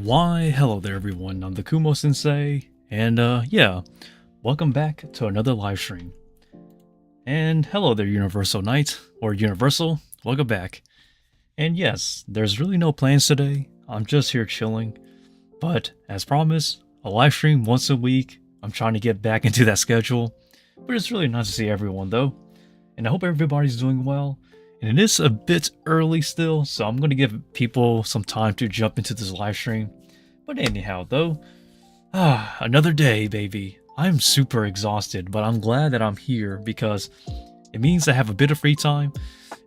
Why, hello there everyone, I'm the Kumo Sensei, and yeah, welcome back to another live stream. And hello there Universal Knight, or Universal, welcome back. And yes, there's really no plans today, I'm just here chilling, but as promised, a live stream once a week. I'm trying to get back into that schedule, but it's really nice to see everyone though, and I hope everybody's doing well. And it is a bit early still, so I'm going to give people some time to jump into this live stream. But anyhow, though, another day, baby. I'm super exhausted, but I'm glad that I'm here because it means I have a bit of free time.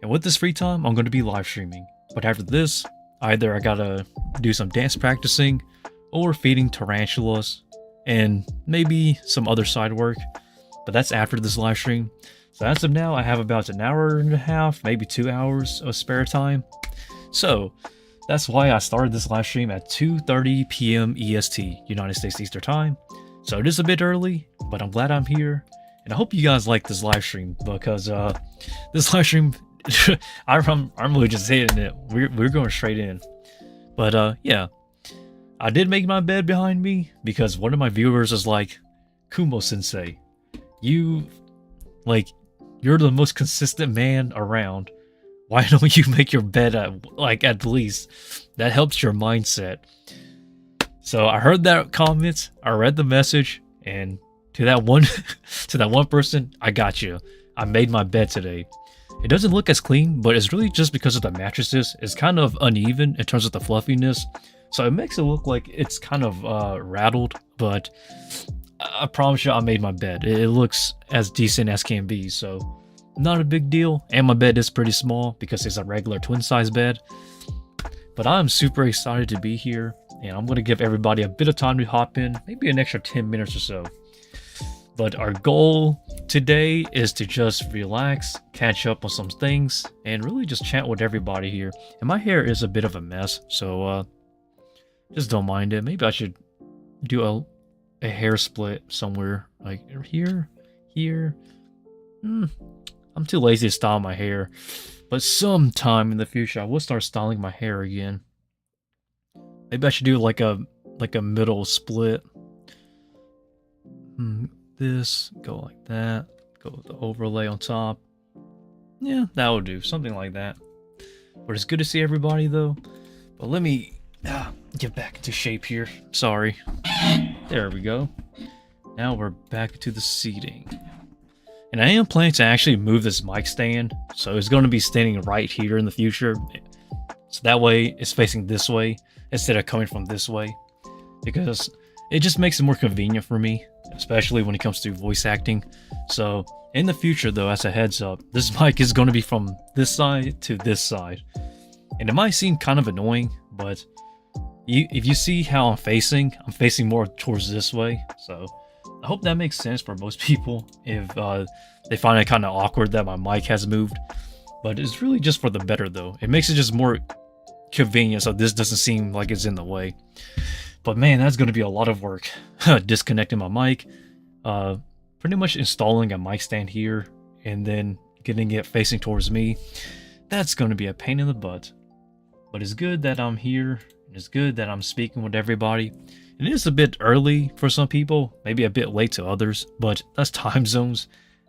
And with this free time, I'm going to be live streaming. But after this, either I gotta do some dance practicing or feeding tarantulas and maybe some other side work. But that's after this live stream. So as of now, I have about an hour and a half, maybe 2 hours of spare time. So that's why I started this live stream at 2:30 p.m. EST, United States Eastern Time. So it is a bit early, but I'm glad I'm here. And I hope you guys like this live stream because this live stream, I'm really just hitting it. We're going straight in. But yeah, I did make my bed behind me because one of my viewers is like, Kumo Sensei, you're the most consistent man around. Why don't you make your bed at least? That helps your mindset. So I heard that comment, I read the message, and to that one person, I got you. I made my bed today. It doesn't look as clean, but it's really just because of the mattresses. It's kind of uneven in terms of the fluffiness. So it makes it look like it's kind of rattled, but I promise you I made my bed. It looks as decent as can be, so not a big deal. And my bed is pretty small because it's a regular twin size bed. But I'm super excited to be here, and I'm going to give everybody a bit of time to hop in, maybe an extra 10 minutes or so. But our goal today is to just relax, catch up on some things, and really just chat with everybody here. And my hair is a bit of a mess, so just don't mind it. Maybe I should do a hair split somewhere, like here. I'm too lazy to style my hair, but sometime in the future I will start styling my hair again. Maybe I should do like a middle split. This, go like that, go with the overlay on top. Yeah, that will do, something like that. But it's good to see everybody though. But let me get back into shape here. Sorry. There we go. Now we're back to the seating. And I am planning to actually move this mic stand, so it's going to be standing right here in the future. So that way it's facing this way instead of coming from this way, because it just makes it more convenient for me, especially when it comes to voice acting. So in the future though, as a heads up, this mic is going to be from this side to this side. And it might seem kind of annoying, but if you see how I'm facing more towards this way. So I hope that makes sense for most people if they find it kind of awkward that my mic has moved. But it's really just for the better though. It makes it just more convenient so this doesn't seem like it's in the way. But man, that's going to be a lot of work. Disconnecting my mic, pretty much installing a mic stand here, and then getting it facing towards me. That's going to be a pain in the butt. But it's good that I'm here. It's good that I'm speaking with everybody. It is a bit early for some people, maybe a bit late to others, but that's time zones.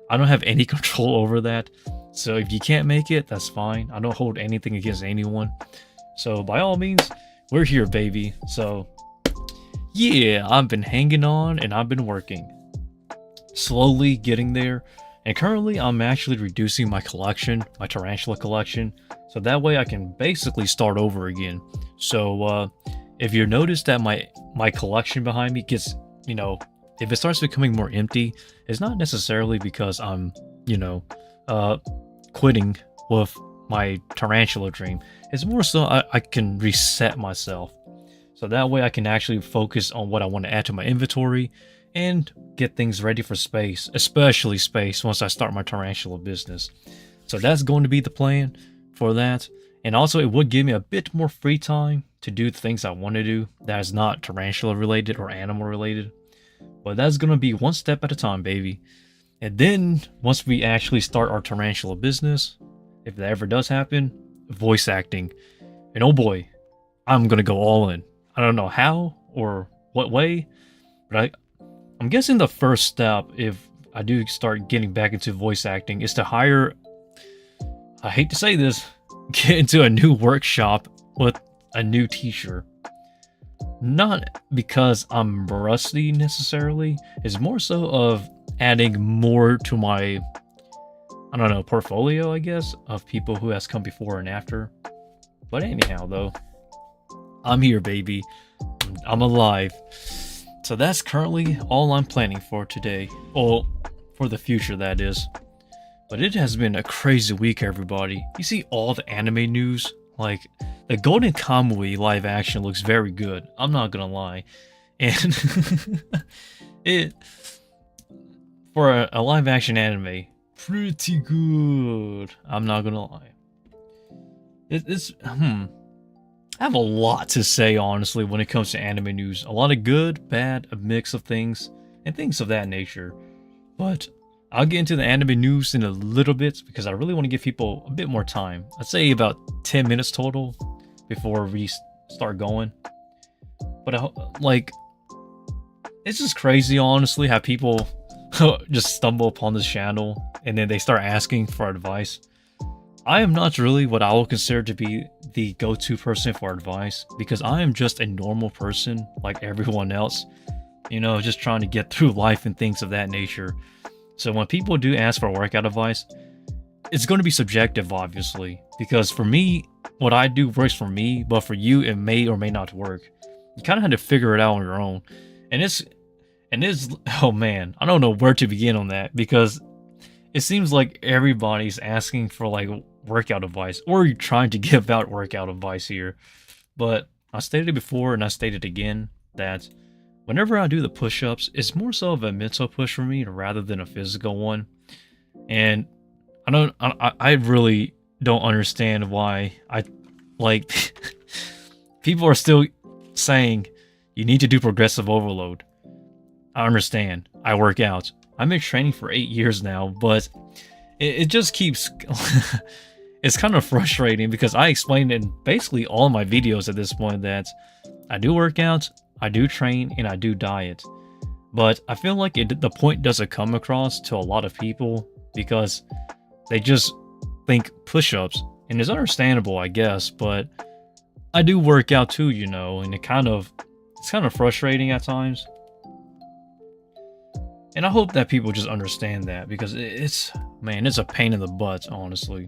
I don't have any control over that. So if you can't make it, that's fine. I don't hold anything against anyone. So by all means, we're here, baby. So yeah, I've been hanging on and I've been working. Slowly getting there. And currently I'm actually reducing my collection, my tarantula collection. So that way I can basically start over again. So if you notice that my collection behind me gets, if it starts becoming more empty, it's not necessarily because I'm, quitting with my tarantula dream. It's more so I can reset myself. So that way I can actually focus on what I want to add to my inventory and get things ready for space, especially space once I start my tarantula business. So that's going to be the plan for that. And also it would give me a bit more free time to do the things I want to do that is not tarantula related or animal related. But that's going to be one step at a time, baby. And then once we actually start our tarantula business, if that ever does happen, voice acting. And oh boy, I'm going to go all in. I don't know how or what way, but I'm guessing the first step, if I do start getting back into voice acting, is to hire, I hate to say this, get into a new workshop with a new teacher. Not because I'm rusty necessarily, it's more so of adding more to my, I don't know, portfolio, I guess, of people who has come before and after. But anyhow, though, I'm here, baby. I'm alive. So that's currently all I'm planning for today. Well, for the future, that is. But it has been a crazy week, everybody. You see all the anime news? Like, the Golden Kamuy live action looks very good. I'm not gonna lie. And it, for a live action anime, pretty good. I'm not gonna lie. I have a lot to say, honestly, when it comes to anime news. A lot of good, bad, a mix of things, and things of that nature. But I'll get into the anime news in a little bit because I really want to give people a bit more time. I'd say about 10 minutes total before we start going. But like, it's just crazy, honestly, how people just stumble upon this channel and then they start asking for advice. I am not really what I will consider to be the go-to person for advice because I am just a normal person like everyone else. You know, just trying to get through life and things of that nature. So when people do ask for workout advice, it's going to be subjective, obviously, because for me, what I do works for me, but for you, it may or may not work. You kind of had to figure it out on your own. And it's, oh man, I don't know where to begin on that because it seems like everybody's asking for like workout advice or you're trying to give out workout advice here. But I stated before and I stated again that whenever I do the push-ups, it's more so of a mental push for me rather than a physical one. And I really don't understand why people are still saying you need to do progressive overload. I understand. I work out. I've been training for 8 years now, but it just keeps it's kind of frustrating because I explained in basically all my videos at this point that I do work out, I do train, and I do diet. But I feel like the point doesn't come across to a lot of people because they just think push-ups, and it's understandable, I guess, but I do work out too, you know, and it's kind of frustrating at times. And I hope that people just understand that because it's a pain in the butt, honestly.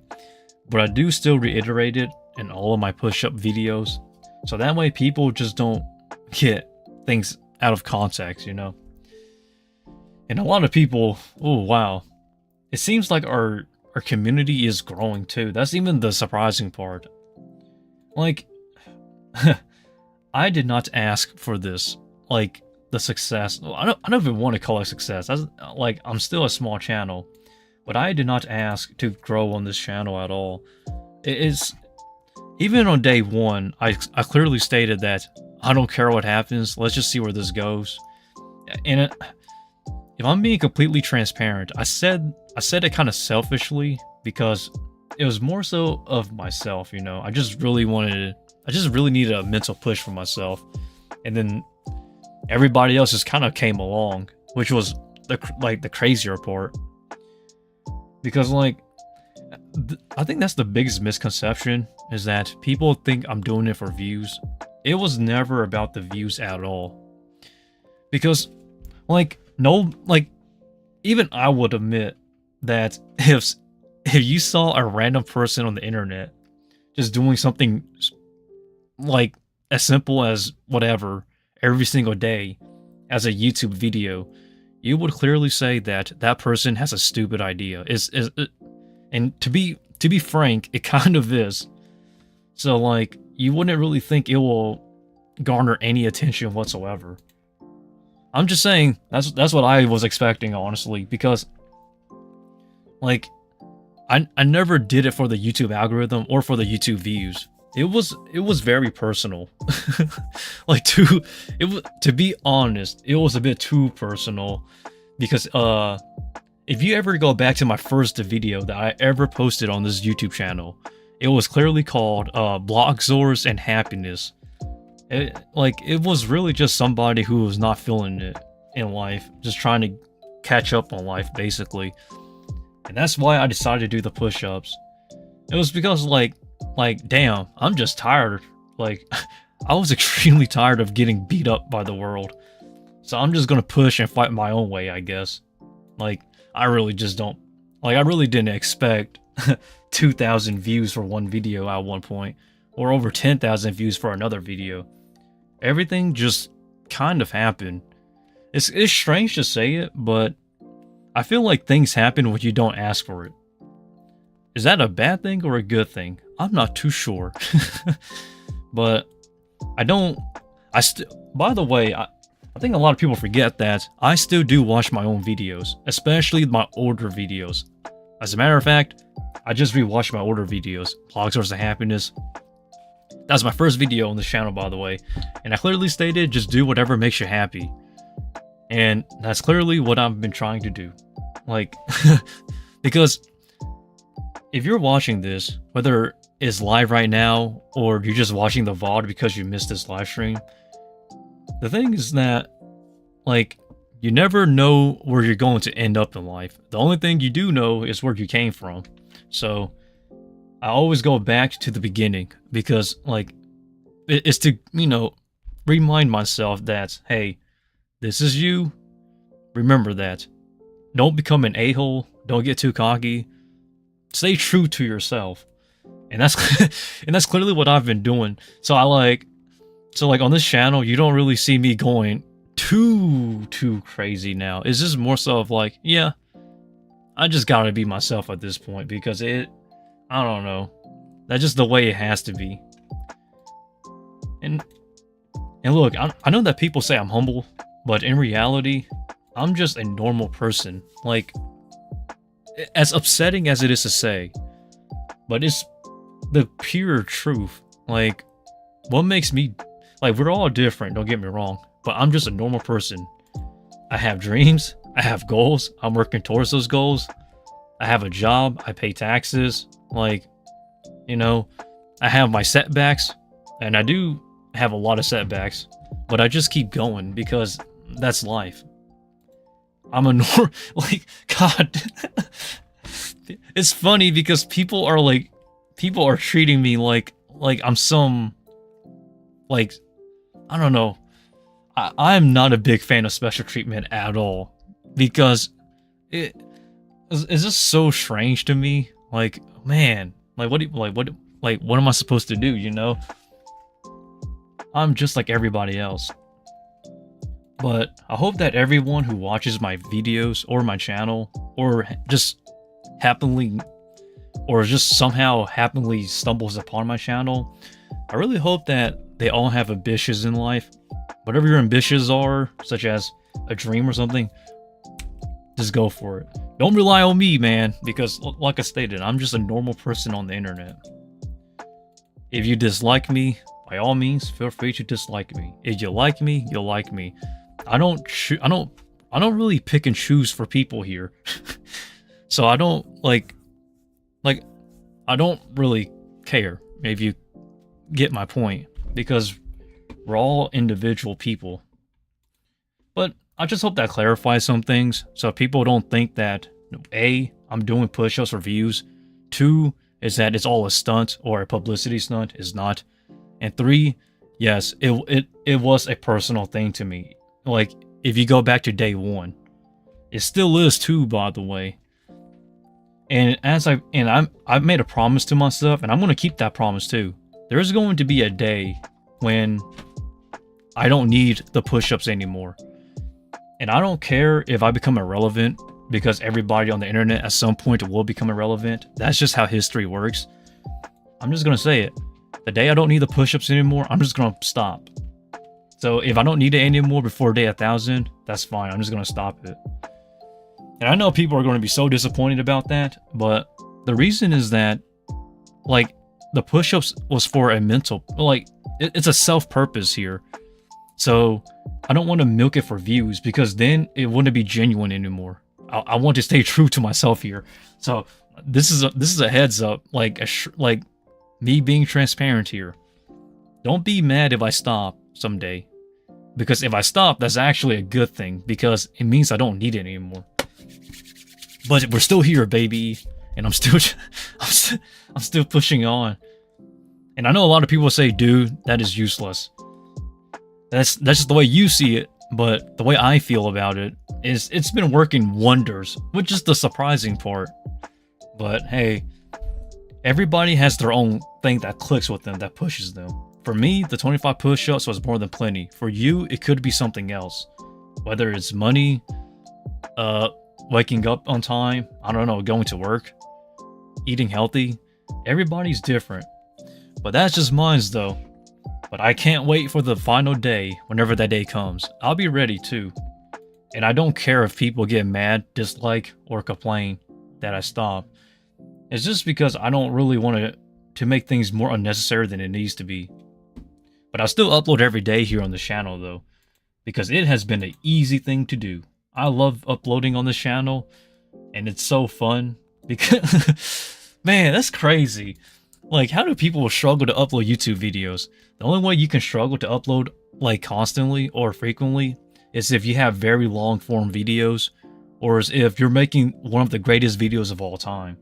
But I do still reiterate it in all of my push-up videos, so that way people just don't get things out of context, you know. And a lot of people, oh wow, it seems like our community is growing too. That's even the surprising part. Like, I did not ask for this, like the success. I don't even want to call it success. I'm still a small channel, but I did not ask to grow on this channel at all. It's even on day one, I clearly stated that I don't care what happens. Let's just see where this goes. And if I'm being completely transparent, I said it kind of selfishly because it was more so of myself, you know. I just really needed a mental push for myself, and then everybody else just kind of came along, which was the crazier part. Because I think that's the biggest misconception is that people think I'm doing it for views. It was never about the views at all. Because even I would admit that if you saw a random person on the internet just doing something like as simple as whatever every single day as a YouTube video, you would clearly say that that person has a stupid idea. And to be frank, it kind of is. So you wouldn't really think it will garner any attention whatsoever. I'm just saying that's what I was expecting, honestly, because I never did it for the YouTube algorithm or for the YouTube views. It was very personal. To be honest, it was a bit too personal because if you ever go back to my first video that I ever posted on this YouTube channel, it was clearly called Block Zors and Happiness. It was really just somebody who was not feeling it in life, just trying to catch up on life, basically. And that's why I decided to do the push-ups. It was because, damn, I'm just tired. Like, I was extremely tired of getting beat up by the world. So I'm just gonna push and fight my own way, I guess. Like, I really just don't... Like, I really didn't expect 2,000 views for one video at one point, or over 10,000 views for another video. Everything just kind of happened. It's strange to say it, but I feel like things happen when you don't ask for it. Is that a bad thing or a good thing? I'm not too sure. But by the way, I think a lot of people forget that I still do watch my own videos, especially my older videos. As a matter of fact, I just rewatched my older videos, Blog Source of Happiness. That's my first video on this channel, by the way. And I clearly stated, just do whatever makes you happy. And that's clearly what I've been trying to do. Like, because if you're watching this, whether it's live right now, or you're just watching the VOD because you missed this live stream, the thing is that, like, you never know where you're going to end up in life. The only thing you do know is where you came from. So I always go back to the beginning because, like, it's to, remind myself that, hey, this is you. Remember that. Don't become an a-hole. Don't get too cocky. Stay true to yourself. And that's and that's clearly what I've been doing. So on this channel, you don't really see me going too crazy now. It's just more so of like, yeah, I just gotta be myself at this point because I don't know. That's just the way it has to be. And look, I know that people say I'm humble, but in reality, I'm just a normal person. Like, as upsetting as it is to say, but it's the pure truth. Like, what makes me... Like, we're all different, don't get me wrong, but I'm just a normal person. I have dreams, I have goals, I'm working towards those goals. I have a job, I pay taxes, like, I have my setbacks, and I do have a lot of setbacks, but I just keep going because that's life. I'm a like, God. It's funny because people are treating me like I'm some, like, I don't know. I'm not a big fan of special treatment at all because it's just so strange to me. Like, man, what am I supposed to do, I'm just like everybody else. But I hope that everyone who watches my videos or my channel or just somehow happily stumbles upon my channel, I really hope that they all have ambitions in life. Whatever your ambitions are, such as a dream or something, just go for it. Don't rely on me, man, because like I stated, I'm just a normal person on the internet. If you dislike me, by all means, feel free to dislike me. If you like me, you'll like me. I don't really pick and choose for people here. So I don't I don't really care if you get my point, because we're all individual people. But I just hope that clarifies some things so people don't think that A, I'm doing push-ups for views, 2 is that it's all a stunt or a publicity stunt. Is not. And 3, yes, it was a personal thing to me. Like, if you go back to day 1, it still is too, by the way. And I've made a promise to myself, and I'm gonna keep that promise too. There's going to be a day when I don't need the push-ups anymore. And I don't care if I become irrelevant, because everybody on the internet at some point will become irrelevant. That's just how history works. I'm just gonna say it. The day I don't need the push-ups anymore, I'm just gonna stop. So if I don't need it anymore before day 1000, that's fine. I'm just gonna stop it. And I know people are going to be so disappointed about that, but the reason is that, like, the push-ups was for a mental, like, it's a self-purpose here. So I don't want to milk it for views, because then it wouldn't be genuine anymore. I want to stay true to myself here. So this is a heads up, like me being transparent here. Don't be mad if I stop. someday. Because if I stop, that's actually a good thing, because it means I don't need it anymore. But we're still here, baby, and I'm still I'm still pushing on. And I know a lot of people say, dude, that is useless. That's just the way you see it, but the way I feel about it is it's been working wonders, which is the surprising part. But hey, everybody has their own thing that clicks with them, that pushes them. For me, the 25 push-ups was more than plenty. For you, it could be something else. Whether it's money, waking up on time, I don't know, going to work, eating healthy. Everybody's different. But that's just mine though. But I can't wait for the final day, whenever that day comes. I'll be ready too. And I don't care if people get mad, dislike, or complain that I stop. It's just because I don't really want to make things more unnecessary than it needs to be. But I still upload every day here on the channel though, because it has been an easy thing to do. I love uploading on this channel, and it's so fun because, man, that's crazy. Like, how do people struggle to upload YouTube videos? The only way you can struggle to upload like constantly or frequently is if you have very long form videos, or as if you're making one of the greatest videos of all time.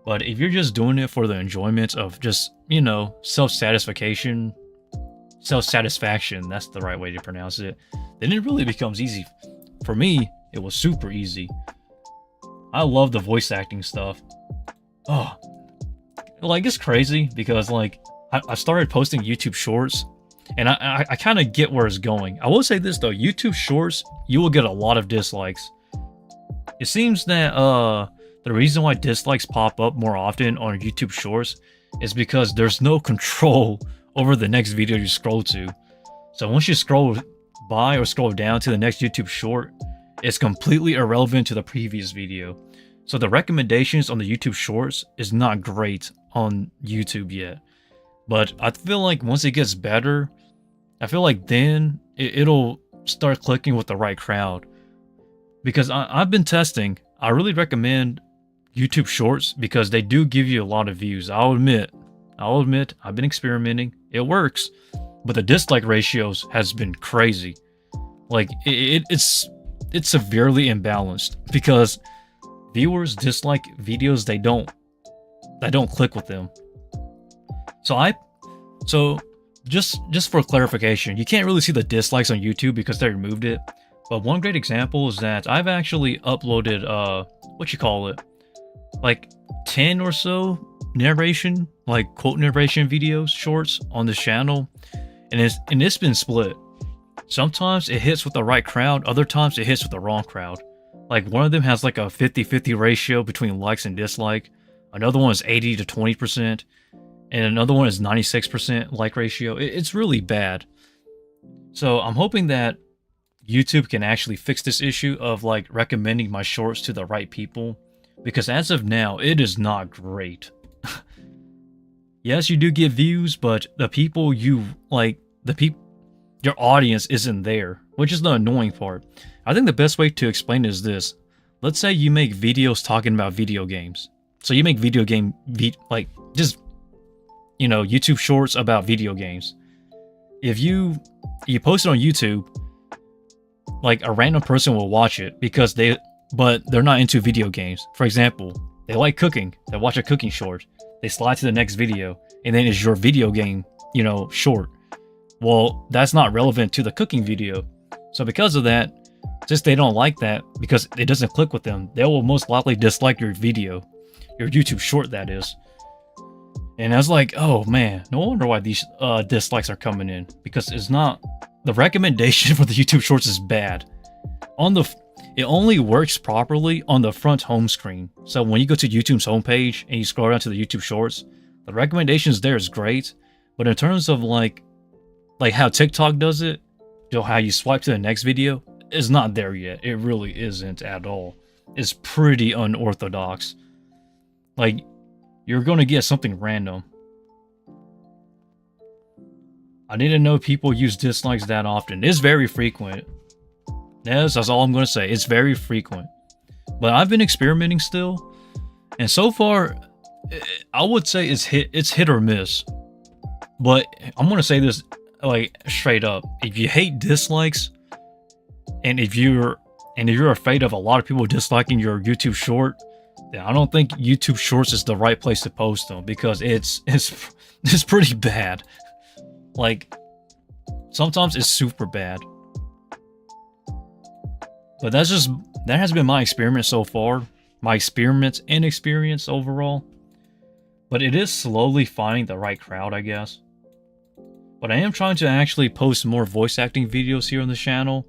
But if you're just doing it for the enjoyment of just, you know, self-satisfaction, that's the right way to pronounce it, then it really becomes easy. For me, it was super easy. I love the voice acting stuff. Oh, like, it's crazy because, like, I started posting YouTube shorts, and I kind of get where it's going. I will say this though, YouTube shorts, you will get a lot of dislikes. It seems that the reason why dislikes pop up more often on YouTube shorts is because there's no control over the next video you scroll to. So once you scroll by or scroll down to the next YouTube short, it's completely irrelevant to the previous video. So the recommendations on the YouTube shorts is not great on YouTube yet. But I feel like once it gets better, I feel like then it'll start clicking with the right crowd. Because I've been testing. I really recommend YouTube shorts because they do give you a lot of views. I'll admit, I've been experimenting. It works. But the dislike ratios has been crazy. Like, it's severely imbalanced because viewers dislike videos that don't click with them. So just for clarification, you can't really see the dislikes on YouTube because they removed it. But one great example is that I've actually uploaded like 10 or so narration, like quote narration videos, shorts on this channel, and it's been split. Sometimes it hits with the right crowd, other times it hits with the wrong crowd. Like, one of them has like a 50-50 ratio between likes and dislike. Another one is 80 to 20%. And another one is 96% like ratio. It's really bad. So I'm hoping that YouTube can actually fix this issue of like recommending my shorts to the right people. Because as of now, it is not great. Yes, you do get views, but the people you like, your audience isn't there, which is the annoying part. I think the best way to explain it is this. Let's say you make videos talking about video games. So you make just, you know, YouTube shorts about video games. If you post it on YouTube, like, a random person will watch it because but they're not into video games. For example, they like cooking. They watch a cooking short. They slide to the next video, and then it's your video game, you know, short. Well, that's not relevant to the cooking video. So because of that, since they don't like that, because it doesn't click with them, they will most likely dislike your video. Your YouTube short, that is. And I was like, oh man, no wonder why these dislikes are coming in. Because it's not... The recommendation for the YouTube shorts is bad. It only works properly on the front home screen. So when you go to YouTube's homepage and you scroll down to the YouTube shorts, the recommendations there is great. But in terms of like how TikTok does it, you know, how you swipe to the next video, is not there yet. It really isn't at all. It's pretty unorthodox. Like, you're going to get something random. I didn't know people use dislikes that often. It's very frequent. Yes, that's all I'm going to say. It's very frequent. But I've been experimenting still. And so far, I would say it's hit or miss. But I'm going to say this. like straight up, if you hate dislikes, and if you're afraid of a lot of people disliking your YouTube short, then I don't think YouTube Shorts is the right place to post them, because it's pretty bad. Like, sometimes it's super bad. But that has been my experiment so far. My experiments and experience overall. But it is slowly finding the right crowd, I guess. But I am trying to actually post more voice acting videos here on the channel.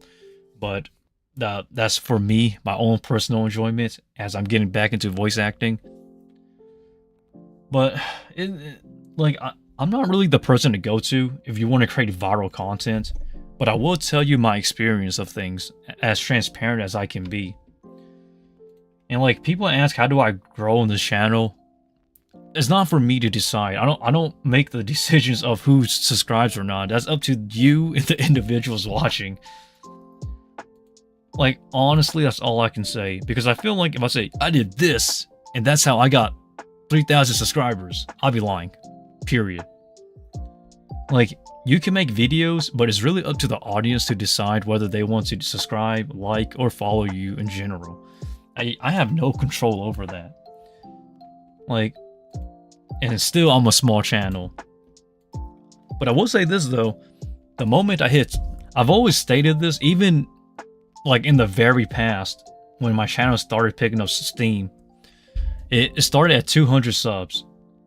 But that's for me, my own personal enjoyment, as I'm getting back into voice acting. But I'm not really the person to go to if you want to create viral content. But I will tell you my experience of things as transparent as I can be. And like, people ask, how do I grow on this channel? It's not for me to decide. I don't make the decisions of who subscribes or not. That's up to you and the individuals watching. Like, honestly, that's all I can say. Because I feel like if I say, I did this, and that's how I got 3,000 subscribers, I'll be lying. Period. Like, you can make videos, but it's really up to the audience to decide whether they want to subscribe, like, or follow you in general. I have no control over that. Like, and still, I'm a small channel. But I will say this, though. The moment I've always stated this, even like in the very past, when my channel started picking up steam, it started at 200 subs.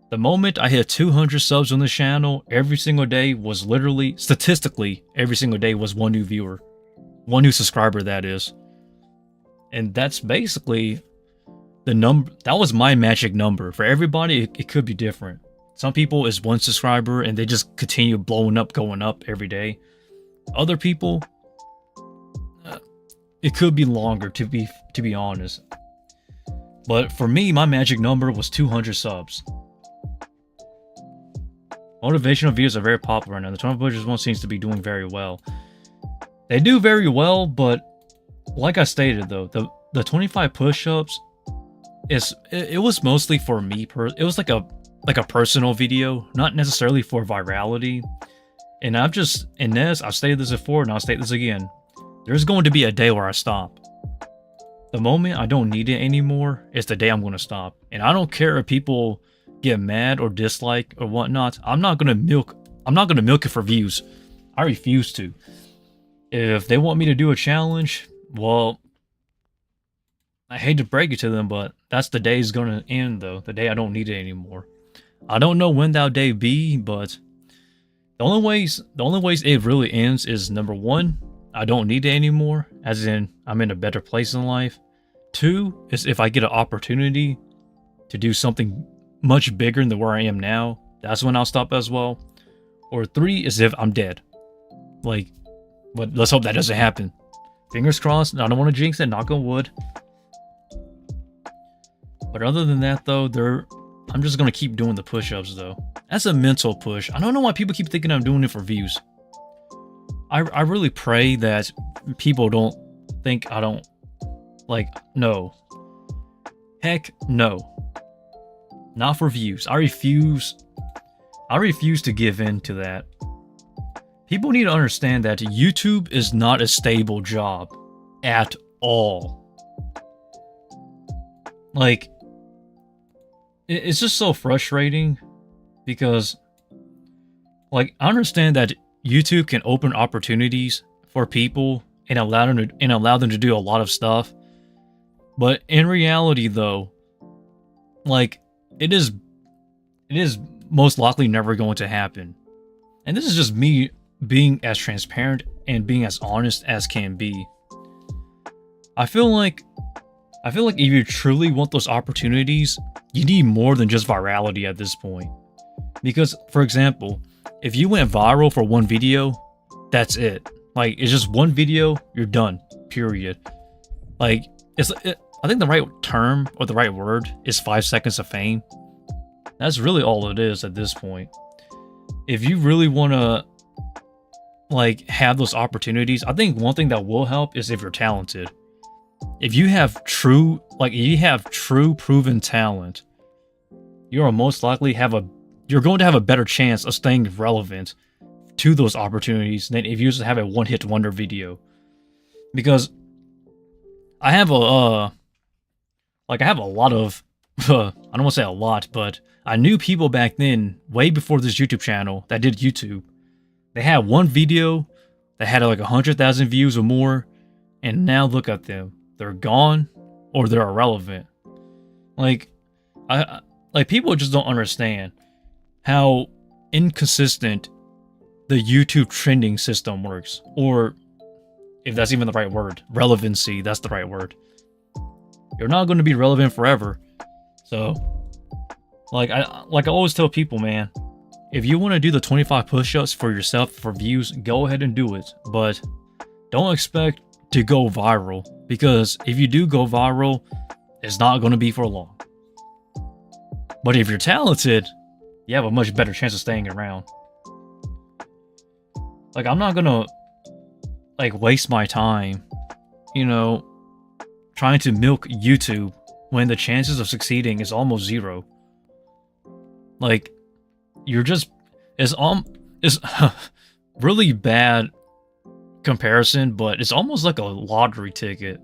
The moment I hit 200 subs on the channel, every single day was literally, statistically, every single day was one new viewer. One new subscriber, that is. And that's basically the number. That was my magic number. For everybody, it could be different. Some people is 1 subscriber and they just continue blowing up, going up every day. Other people, it could be longer, to be honest. But for me, my magic number was 200 subs. Motivational videos are very popular now. The 20 push-ups one seems to be doing very well. They do very well, but like I stated though, the 25 push-ups it was mostly for me. It was like a personal video, not necessarily for virality. And I've stated this before and I'll state this again. There's going to be a day where I stop. The moment I don't need it anymore is the day I'm going to stop. And I don't care if people get mad or dislike or whatnot. I'm not gonna milk it for views. I refuse to. If they want me to do a challenge, well, I hate to break it to them, but that's the day is gonna end though. The day I don't need it anymore. I don't know when that day be, but the only ways it really ends is, number 1, I don't need it anymore, as in I'm in a better place in life. 2 is if I get an opportunity to do something much bigger than where I am now, that's when I'll stop as well. Or 3 is if I'm dead. Like, but let's hope that doesn't happen. Fingers crossed. I don't want to jinx it, knock on wood. But other than that though, I'm just gonna keep doing the push-ups though. That's a mental push. I don't know why people keep thinking I'm doing it for views. I really pray that people don't think I don't, like, no. Heck no. Not for views. I refuse to give in to that. People need to understand that YouTube is not a stable job at all. Like, it's just so frustrating because, like, I understand that YouTube can open opportunities for people and allow them to do a lot of stuff. But in reality though, like, it is most likely never going to happen. And this is just me being as transparent and being as honest as can be. I feel like if you truly want those opportunities, you need more than just virality at this point. Because, for example, if you went viral for one video, that's it. Like, it's just one video, you're done. Period. Like, I think the right term or the right word is 5 seconds of fame. That's really all it is at this point. If you really want to, like, have those opportunities, I think one thing that will help is if you're talented. If you have true proven talent, you're most likely going to have a better chance of staying relevant to those opportunities than if you just have a one-hit wonder video. Because I have a I have a lot of I don't want to say a lot, but I knew people back then, way before this YouTube channel, that did YouTube. They had one video that had like 100,000 views or more, and now look at them. They're gone, or they're irrelevant. Like, people just don't understand how inconsistent the YouTube trending system works, or if that's even the right word, relevancy. That's the right word. You're not going to be relevant forever. So, like I always tell people, man, if you want to do the 25 push-ups for yourself for views, go ahead and do it. But don't expect to go viral, because if you do go viral, it's not going to be for long. But if you're talented, you have a much better chance of staying around. Like, I'm not going to waste my time, trying to milk YouTube when the chances of succeeding is almost zero. Like, it's really bad comparison, but it's almost like a lottery ticket.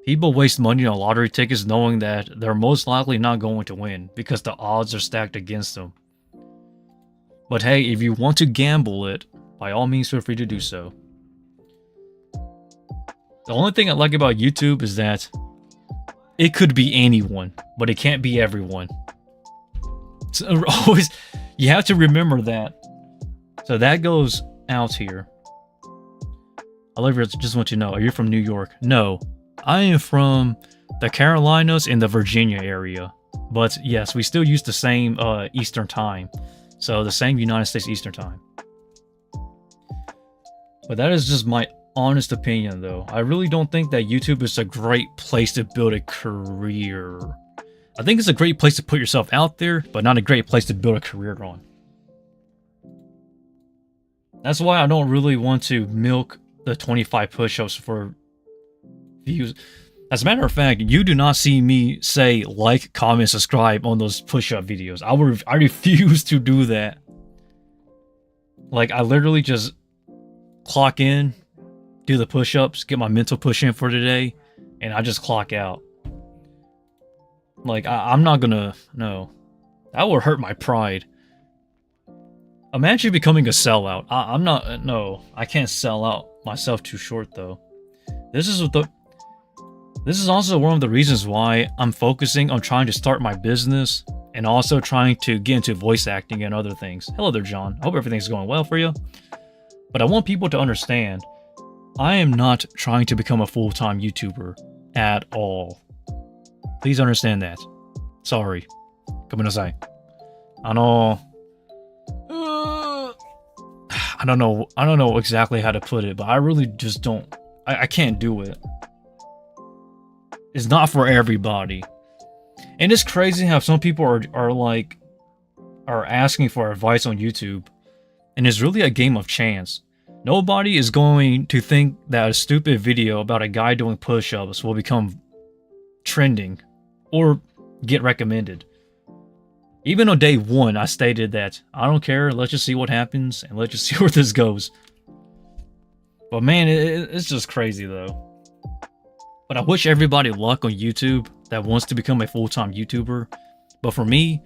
People waste money on lottery tickets knowing that they're most likely not going to win because the odds are stacked against them. But hey, if you want to gamble it, by all means feel free to do so. The only thing I like about YouTube is that it could be anyone, but it can't be everyone. So always, you have to remember that. So that goes out here. I just want you to know, are you from New York? No, I am from the Carolinas in the Virginia area. But yes, we still use the same Eastern time. So the same United States Eastern time. But that is just my honest opinion, though. I really don't think that YouTube is a great place to build a career. I think it's a great place to put yourself out there, but not a great place to build a career on. That's why I don't really want to milk the 25 push-ups for views. As a matter of fact, you do not see me say like, comment, subscribe on those push-up videos. I refuse to do that. Like, I literally just clock in, do the push-ups, get my mental push in for today, and I just clock out. Like, I'm not gonna... No. That would hurt my pride. Imagine becoming a sellout. I'm not... No. I can't sell out myself too short, though. This is also one of the reasons why I'm focusing on trying to start my business, and also trying to get into voice acting and other things. Hello there, John. I hope everything's going well for you. But I want people to understand, I am not trying to become a full-time YouTuber at all. Please understand that. Sorry. Gomenasai. I don't know exactly how to put it, but I really just don't. I can't do it. It's not for everybody. And it's crazy how some people are asking for advice on YouTube, and it's really a game of chance. Nobody is going to think that a stupid video about a guy doing push-ups will become trending or get recommended. Even on day one, I stated that I don't care, let's just see what happens and let's just see where this goes. But man, it's just crazy though. But I wish everybody luck on YouTube that wants to become a full-time YouTuber. But for me,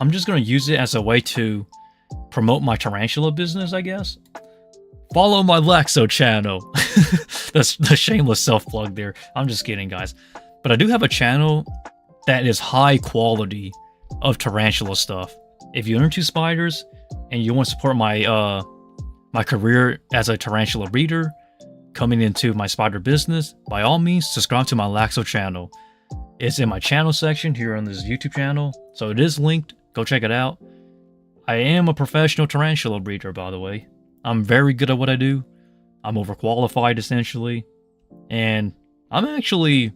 I'm just going to use it as a way to promote my Tarantula business, I guess. Follow my Laxo channel. That's the shameless self-plug there. I'm just kidding, guys. But I do have a channel that is high quality of tarantula stuff. If you're into spiders and you want to support my my career as a tarantula breeder, coming into my spider business, by all means, subscribe to my Laxo channel. It's in my channel section here on this YouTube channel, so it is linked. Go check it out. I am a professional tarantula breeder, by the way. I'm very good at what I do. I'm overqualified, essentially. And I'm actually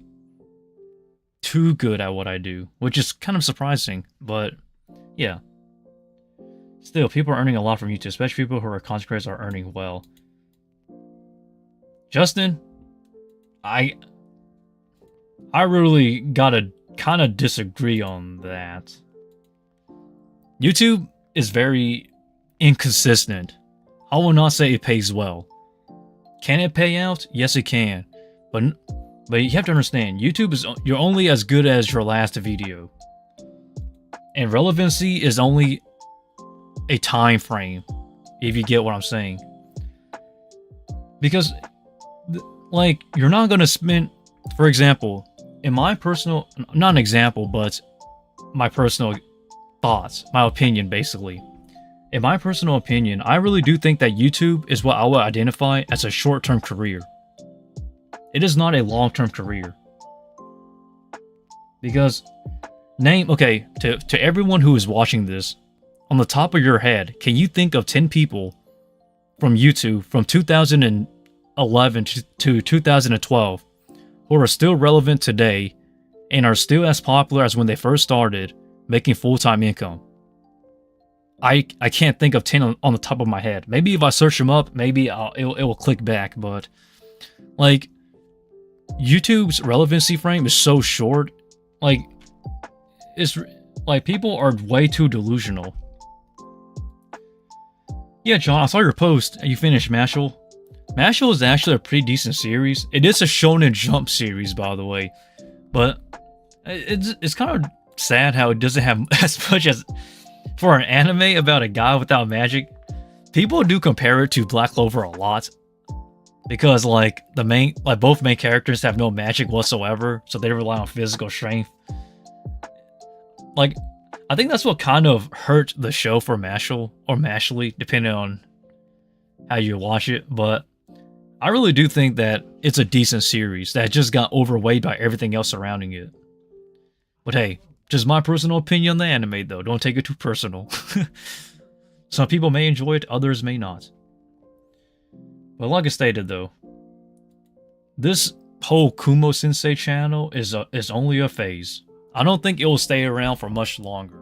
too good at what I do, which is kind of surprising, but yeah. Still, people are earning a lot from YouTube, especially people who are content creators are earning well. Justin, I really gotta kind of disagree on that. YouTube is very inconsistent I will not say it pays well. Can it pay out? Yes, it can. But you have to understand, YouTube is you're only as good as your last video. And relevancy is only a time frame, if you get what I'm saying. Because, like, you're not going to spend, for example, in my personal, not an example, but my personal thoughts, my opinion, basically. In my personal opinion, I really do think that YouTube is what I would identify as a short-term career. It is not a long-term career. Because, to everyone who is watching this, on the top of your head, can you think of 10 people from YouTube from 2011 to 2012 who are still relevant today and are still as popular as when they first started making full-time income? I can't think of 10 on the top of my head. Maybe if I search them up, maybe it will click back, but like YouTube's relevancy frame is so short. Like it's like people are way too delusional. Yeah, John, I saw your post. You finished Mashal. Mashal is actually a pretty decent series. It is a Shonen Jump series, by the way, but it's kind of sad how it doesn't have as much as for an anime about a guy without magic. People do compare it to Black Clover a lot because like both main characters have no magic whatsoever, so they rely on physical strength. Like, I think that's what kind of hurt the show for Mashal, or Mashally, depending on how you watch it, but I really do think that it's a decent series that just got overweighed by everything else surrounding it. But hey, just my personal opinion on the anime though, don't take it too personal. Some people may enjoy it, others may not. But like I stated though, this whole Kumo Sensei channel is only a phase. I don't think it will stay around for much longer.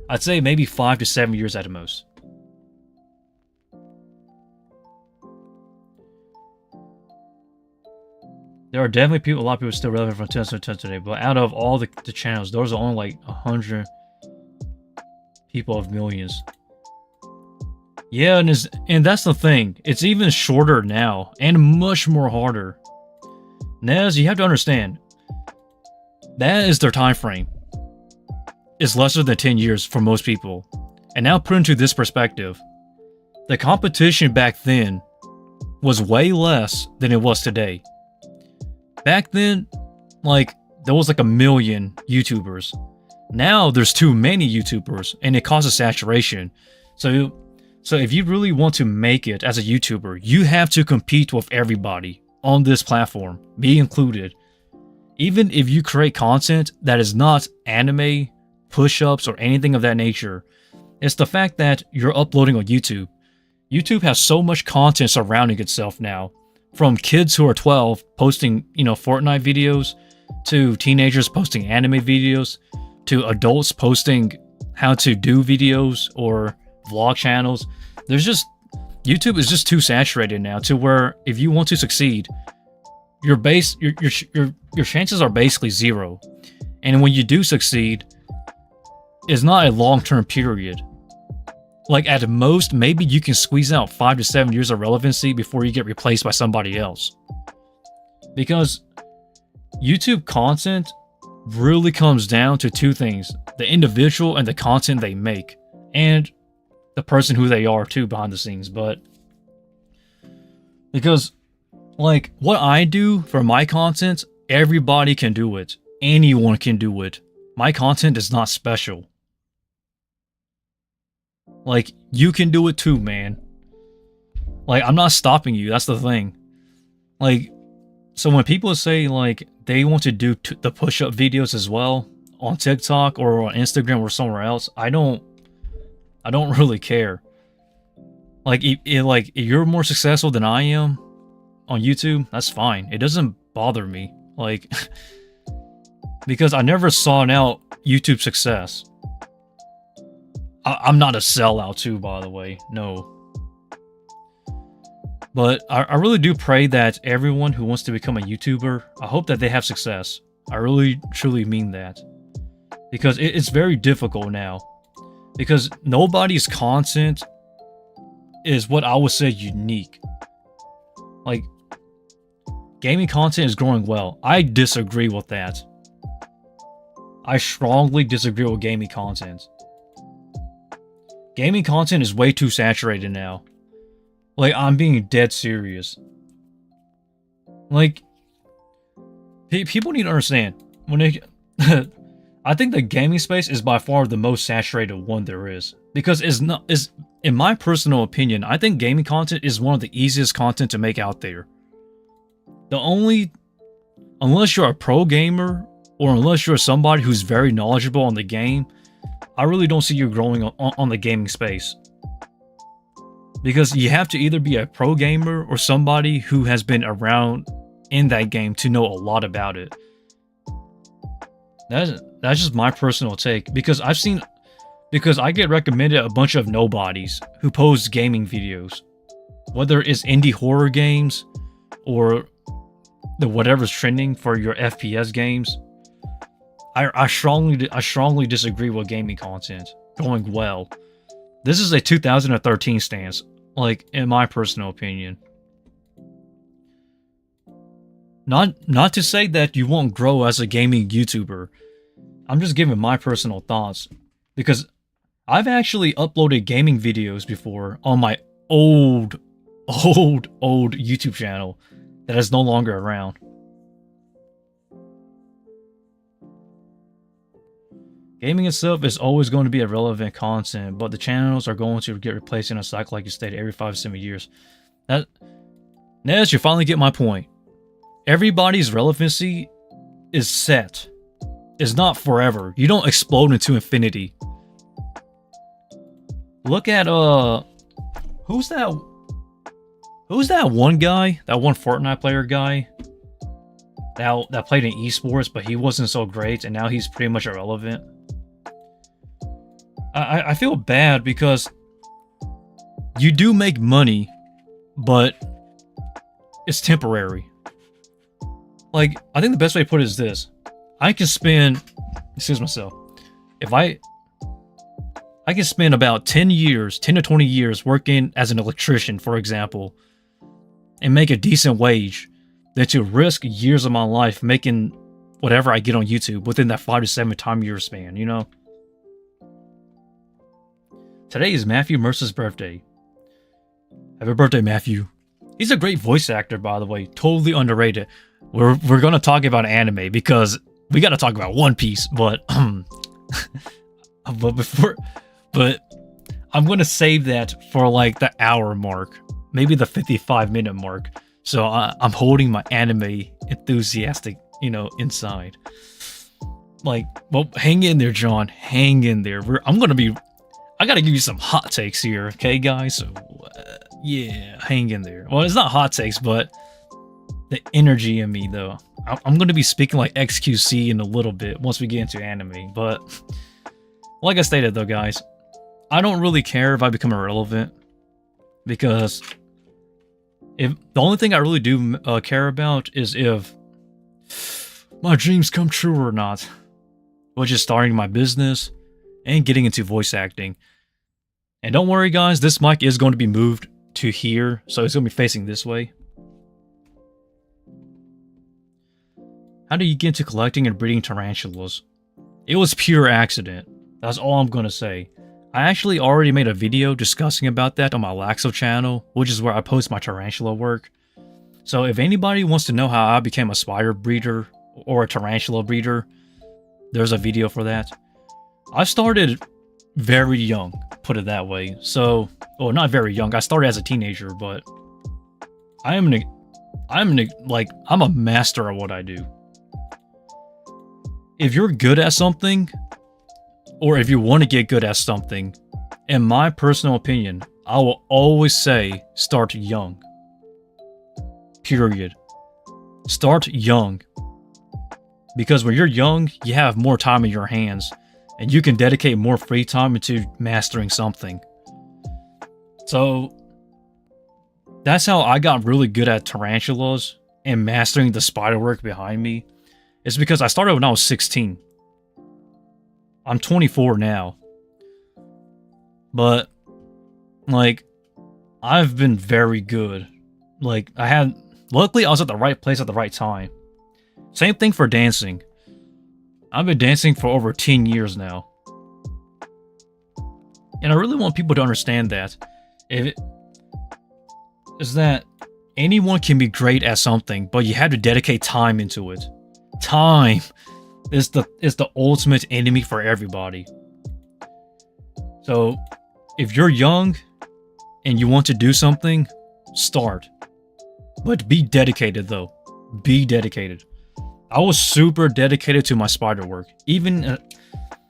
I'd say maybe 5 to 7 years at the most. There are definitely a lot of people still relevant from 2010 today, but out of all the channels, those are only like 100 people of millions. Yeah, and that's the thing. It's even shorter now, and much more harder. Nez, you have to understand, that is their time frame. It's lesser than 10 years for most people. And now put into this perspective, the competition back then was way less than it was today. Back then, like, there was like 1 million YouTubers. Now there's too many YouTubers, and it causes saturation. So if you really want to make it as a YouTuber, you have to compete with everybody on this platform, me included. Even if you create content that is not anime, push-ups, or anything of that nature, it's the fact that you're uploading on YouTube. YouTube has so much content surrounding itself now. From kids who are 12 posting, Fortnite videos, to teenagers posting anime videos, to adults posting how to do videos or vlog channels. YouTube is just too saturated now to where if you want to succeed, your chances are basically zero. And when you do succeed, it's not a long-term period. Like at most, maybe you can squeeze out 5 to 7 years of relevancy before you get replaced by somebody else. Because YouTube content really comes down to two things: the individual and the content they make, and the person who they are too behind the scenes. But because like what I do for my content, everybody can do it. Anyone can do it. My content is not special. Like, you can do it too, man. Like, I'm not stopping you. That's the thing. Like, so when people say, like, they want to do the push-up videos as well on TikTok or on Instagram or somewhere else, I don't really care. Like, if you're more successful than I am on YouTube, that's fine. It doesn't bother me. Like, because I never sought out YouTube success. I'm not a sellout too, by the way. No. But I really do pray that everyone who wants to become a YouTuber, I hope that they have success. I really, truly mean that. Because it's very difficult now. Because nobody's content is what I would say unique. Like, gaming content is growing well. I disagree with that. I strongly disagree with gaming content. Gaming content is way too saturated now. Like, I'm being dead serious. Like, people need to understand. When they... I think the gaming space is by far the most saturated one there is. Because in my personal opinion, I think gaming content is one of the easiest content to make out there. Unless you're a pro gamer, or unless you're somebody who's very knowledgeable on the game, I really don't see you growing on the gaming space. Because you have to either be a pro gamer or somebody who has been around in that game to know a lot about it. That's just my personal take, because I get recommended a bunch of nobodies who post gaming videos, whether it's indie horror games or whatever's trending for your FPS games. I strongly disagree with gaming content going well. This is a 2013 stance, like, in my personal opinion. Not to say that you won't grow as a gaming YouTuber. I'm just giving my personal thoughts, because I've actually uploaded gaming videos before on my old YouTube channel that is no longer around. Gaming itself is always going to be irrelevant content, but the channels are going to get replaced in a cycle, like you stated, every 5 to 7 years. Nez, you finally get my point. Everybody's relevancy is set. It's not forever. You don't explode into infinity. Look at who's that one guy? That one Fortnite player guy that played in esports, but he wasn't so great, and now he's pretty much irrelevant. I feel bad because you do make money, but it's temporary. Like, I think the best way to put it is this. I can spend, excuse myself, if I can spend about 10 to 20 years working as an electrician, for example, and make a decent wage, than to risk years of my life making whatever I get on YouTube within that 5 to 7 time year span, you know? Today is Matthew Mercer's birthday. Happy birthday, Matthew. He's a great voice actor, by the way. Totally underrated. We're gonna talk about anime because we gotta talk about One Piece, but but I'm gonna save that for like the hour mark, maybe the 55-minute mark. So I'm holding my anime enthusiastic, inside. Like, well, hang in there, John. Hang in there. I gotta give you some hot takes here, okay, guys? So, yeah, hang in there. Well, it's not hot takes, but the energy in me, though. I'm gonna be speaking like XQC in a little bit once we get into anime. But, like I stated, though, guys, I don't really care if I become irrelevant, because the only thing I really do care about is if my dreams come true or not, which is starting my business and getting into voice acting. And don't worry, guys, this mic is going to be moved to here, so it's going to be facing this way. How do you get into collecting and breeding tarantulas? It was pure accident. That's all I'm going to say. I actually already made a video discussing about that on my Laxo channel, which is where I post my tarantula work. So if anybody wants to know how I became a spider breeder or a tarantula breeder, there's a video for that. I started very young, put it that way. So, well, not very young. I started as a teenager, but I'm a master at what I do. If you're good at something, or if you want to get good at something, in my personal opinion, I will always say start young. Period. Start young. Because when you're young, you have more time in your hands, and you can dedicate more free time into mastering something. So, that's how I got really good at tarantulas and mastering the spider work behind me. It's because I started when I was 16. I'm 24 now. But, like, I've been very good. Like, luckily I was at the right place at the right time. Same thing for dancing. I've been dancing for over 10 years now. And I really want people to understand that. Is that anyone can be great at something, but you have to dedicate time into it. Time is the ultimate enemy for everybody. So, if you're young and you want to do something, start. But be dedicated though. Be dedicated. I was super dedicated to my spider work, even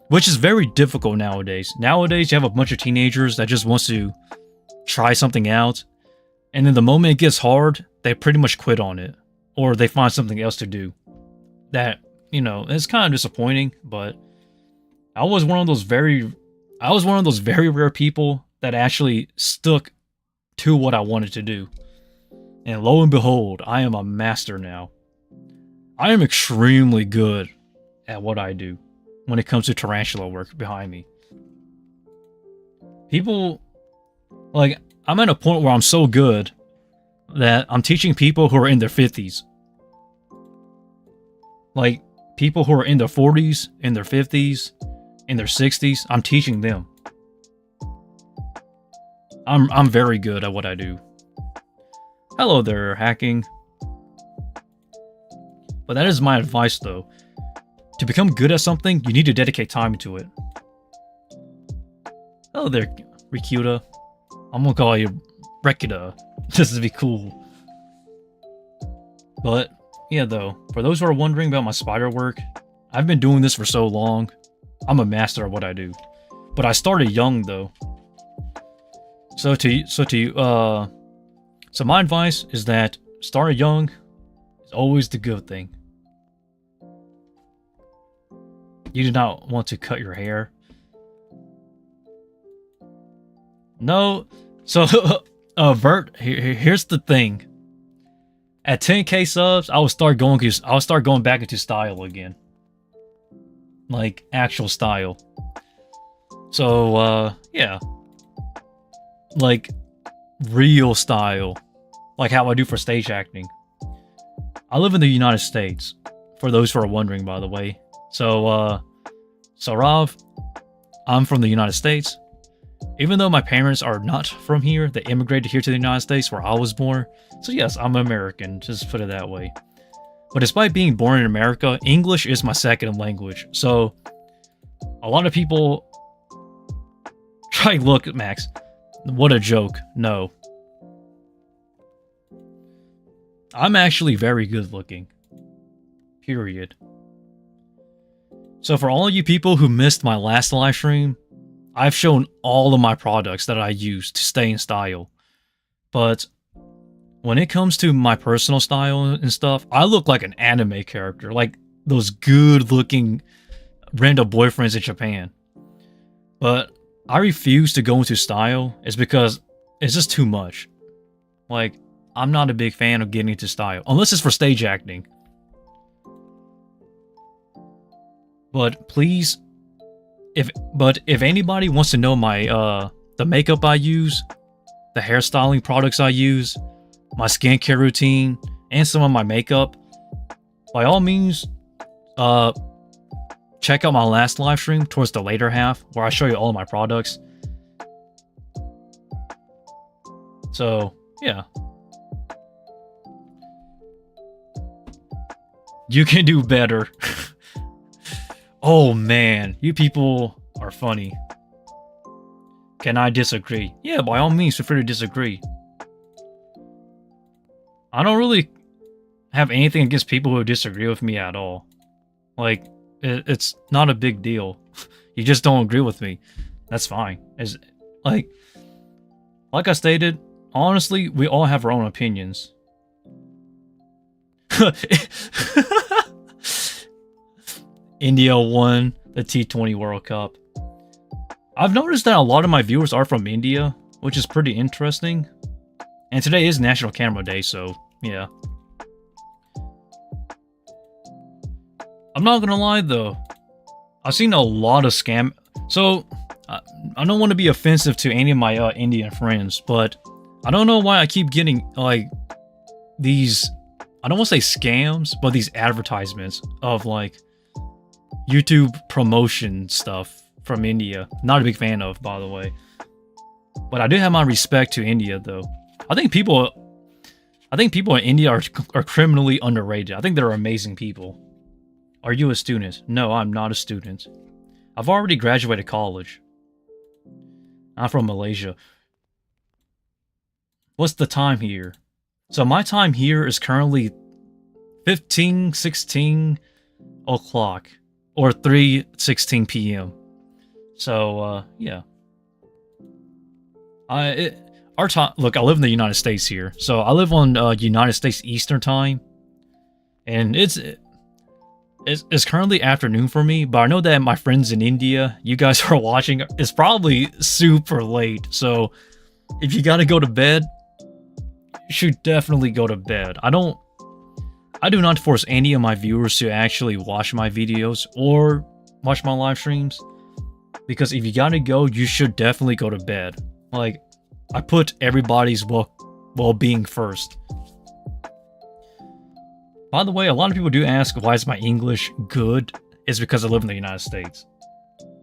which is very difficult nowadays. Nowadays, you have a bunch of teenagers that just wants to try something out, and then the moment it gets hard, they pretty much quit on it, or they find something else to do. That, you know, it's kind of disappointing, but I was one of those very rare people that actually stuck to what I wanted to do. And lo and behold, I am a master now. I am extremely good at what I do when it comes to tarantula work behind me. People, like, I'm at a point where I'm so good that I'm teaching people who are in their 50s. Like, people who are in their 40s, in their 50s, in their 60s, I'm teaching them. I'm very good at what I do. Hello there, hacking. But that is my advice, though. To become good at something, you need to dedicate time to it. Hello there, Rikuta. I'm gonna call you Rekita. This would be cool. But, yeah, though, for those who are wondering about my spider work, I've been doing this for so long. I'm a master at what I do. But I started young, though. So my advice is that start young is always the good thing. You do not want to cut your hair. No. So, Vert, here's the thing. At 10k subs, I'll start going back into style again. Like, actual style. So, yeah. Like, real style. Like how I do for stage acting. I live in the United States. For those who are wondering, by the way. So, Rav, I'm from the United States. Even though my parents are not from here, they immigrated here to the United States where I was born. So yes, I'm American, just put it that way. But despite being born in America, English is my second language. So, a lot of people try look, Max. What a joke. No. I'm actually very good looking. Period. So for all of you people who missed my last live stream, I've shown all of my products that I use to stay in style. But when it comes to my personal style and stuff, I look like an anime character. Like those good looking random boyfriends in Japan. But I refuse to go into style is because it's just too much. Like, I'm not a big fan of getting into style. Unless it's for stage acting. But please, if anybody wants to know my the makeup I use, the hairstyling products I use, my skincare routine, and some of my makeup, by all means, check out my last live stream towards the later half where I show you all of my products. So, yeah. You can do better. Oh man, you people are funny. Can I disagree? Yeah, by all means, feel free to disagree. I don't really have anything against people who disagree with me at all. Like, it's not a big deal. You just don't agree with me. That's fine. It's, like I stated, honestly, we all have our own opinions. India won the T20 World Cup. I've noticed that a lot of my viewers are from India, which is pretty interesting. And today is National Camera Day, so yeah. I'm not gonna lie though, I've seen a lot of scam. So I don't want to be offensive to any of my Indian friends, but I don't know why I keep getting, like, these, I don't want to say scams, but these advertisements of, like, YouTube promotion stuff from India. Not a big fan of, by the way. But I do have my respect to India, though. I think people in India are criminally underrated. I think they're amazing people. Are you a student? No, I'm not a student. I've already graduated college. I'm from Malaysia. What's the time here? So my time here is currently 16 o'clock. Or 3:16 p.m. So, yeah. Our time. Look, I live in the United States here, so I live on United States Eastern Time, and it's currently afternoon for me. But I know that my friends in India, you guys are watching, it's probably super late. So, if you gotta go to bed, you should definitely go to bed. I do not force any of my viewers to actually watch my videos or watch my live streams. Because if you gotta go, you should definitely go to bed. Like, I put everybody's well-being first. By the way, a lot of people do ask why is my English good? It's because I live in the United States.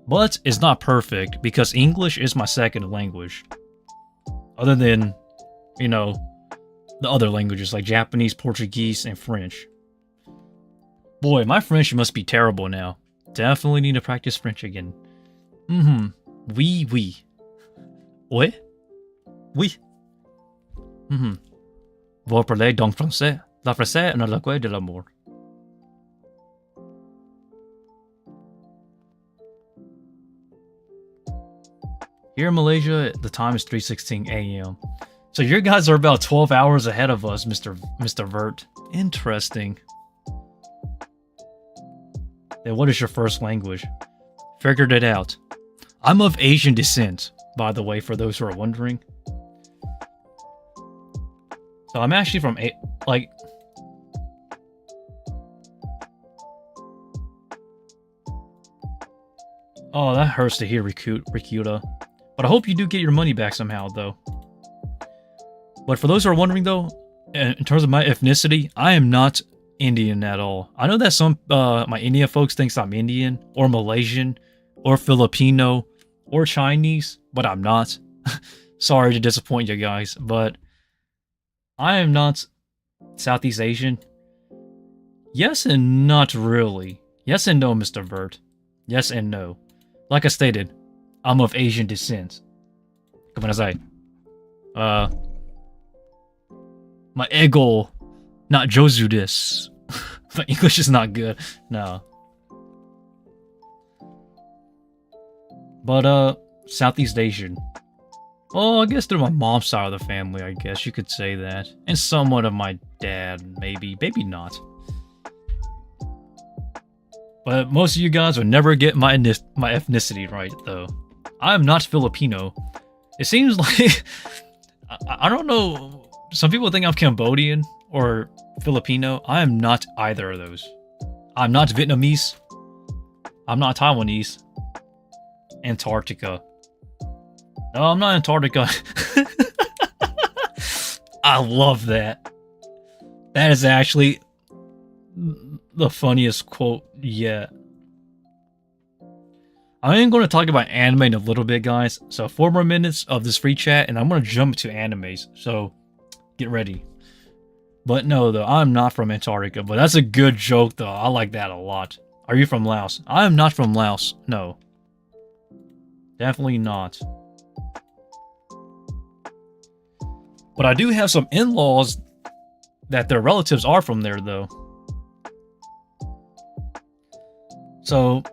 But it's not perfect because English is my second language. Other than, you know, the other languages like Japanese, Portuguese, and French. Boy, my French must be terrible now. Definitely need to practice French again. Oui, oui. Ouais? Oui. Vous parlez donc français. La français est la langue de l'amour. Here in Malaysia, the time is 3:16 a.m. So your guys are about 12 hours ahead of us, Mr. Vert. Interesting. Then what is your first language? Figured it out. I'm of Asian descent, by the way, for those who are wondering. So I'm actually from like... Oh, that hurts to hear, Rikuta. But I hope you do get your money back somehow, though. But for those who are wondering, though, in terms of my ethnicity, I am not Indian at all. I know that some my Indian folks thinks I'm Indian, or Malaysian, or Filipino, or Chinese, but I'm not. Sorry to disappoint you guys, but I am not Southeast Asian. Yes and not really. Yes and no, Mr. Vert. Yes and no. Like I stated, I'm of Asian descent. Gomenasai. My ego, not Jozu desu. My English is not good. No. But, Southeast Asian. Well, I guess through my mom's side of the family, I guess you could say that. And somewhat of my dad, maybe. Maybe not. But most of you guys will never get my ethnicity right, though. I am not Filipino. It seems like... I don't know... Some people think I'm Cambodian or Filipino. I am not either of those. I'm not Vietnamese. I'm not Taiwanese. Antarctica. No, I'm not Antarctica. I love that. That is actually the funniest quote yet. I am going to talk about anime in a little bit, guys. So 4 more minutes of this free chat, and I'm going to jump to animes. So get ready. But no, though, I'm not from Antarctica. But that's a good joke, though. I like that a lot. Are you from Laos? I am not from Laos. No. Definitely not. But I do have some in-laws that their relatives are from there, though. So,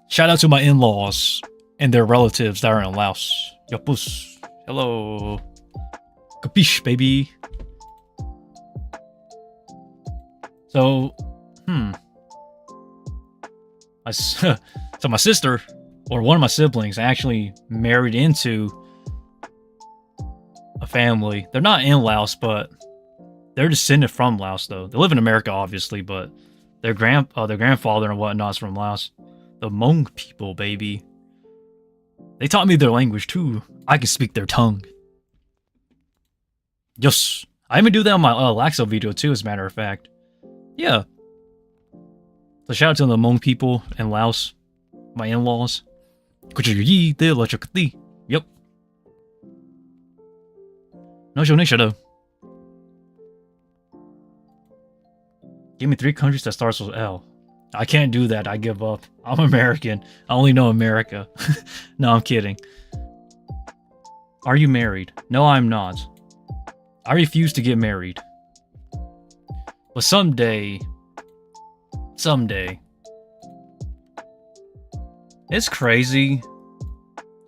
shout out to my in-laws and their relatives that are in Laos. Yapus. Hello. Capiche, baby. So, so my sister, or one of my siblings, actually married into a family. They're not in Laos, but they're descended from Laos, though. They live in America, obviously, but their grandfather and whatnot is from Laos. The Hmong people, baby. They taught me their language, too. I can speak their tongue. Yes. I even do that on my Laxo video too, as a matter of fact. Yeah. So shout out to the Hmong people in Laos, my in-laws. Yep. No Jonisha though. Give me 3 countries that starts with L. I can't do that. I give up. I'm American. I only know America. No, I'm kidding. Are you married? No, I'm not. I refuse to get married. But someday... It's crazy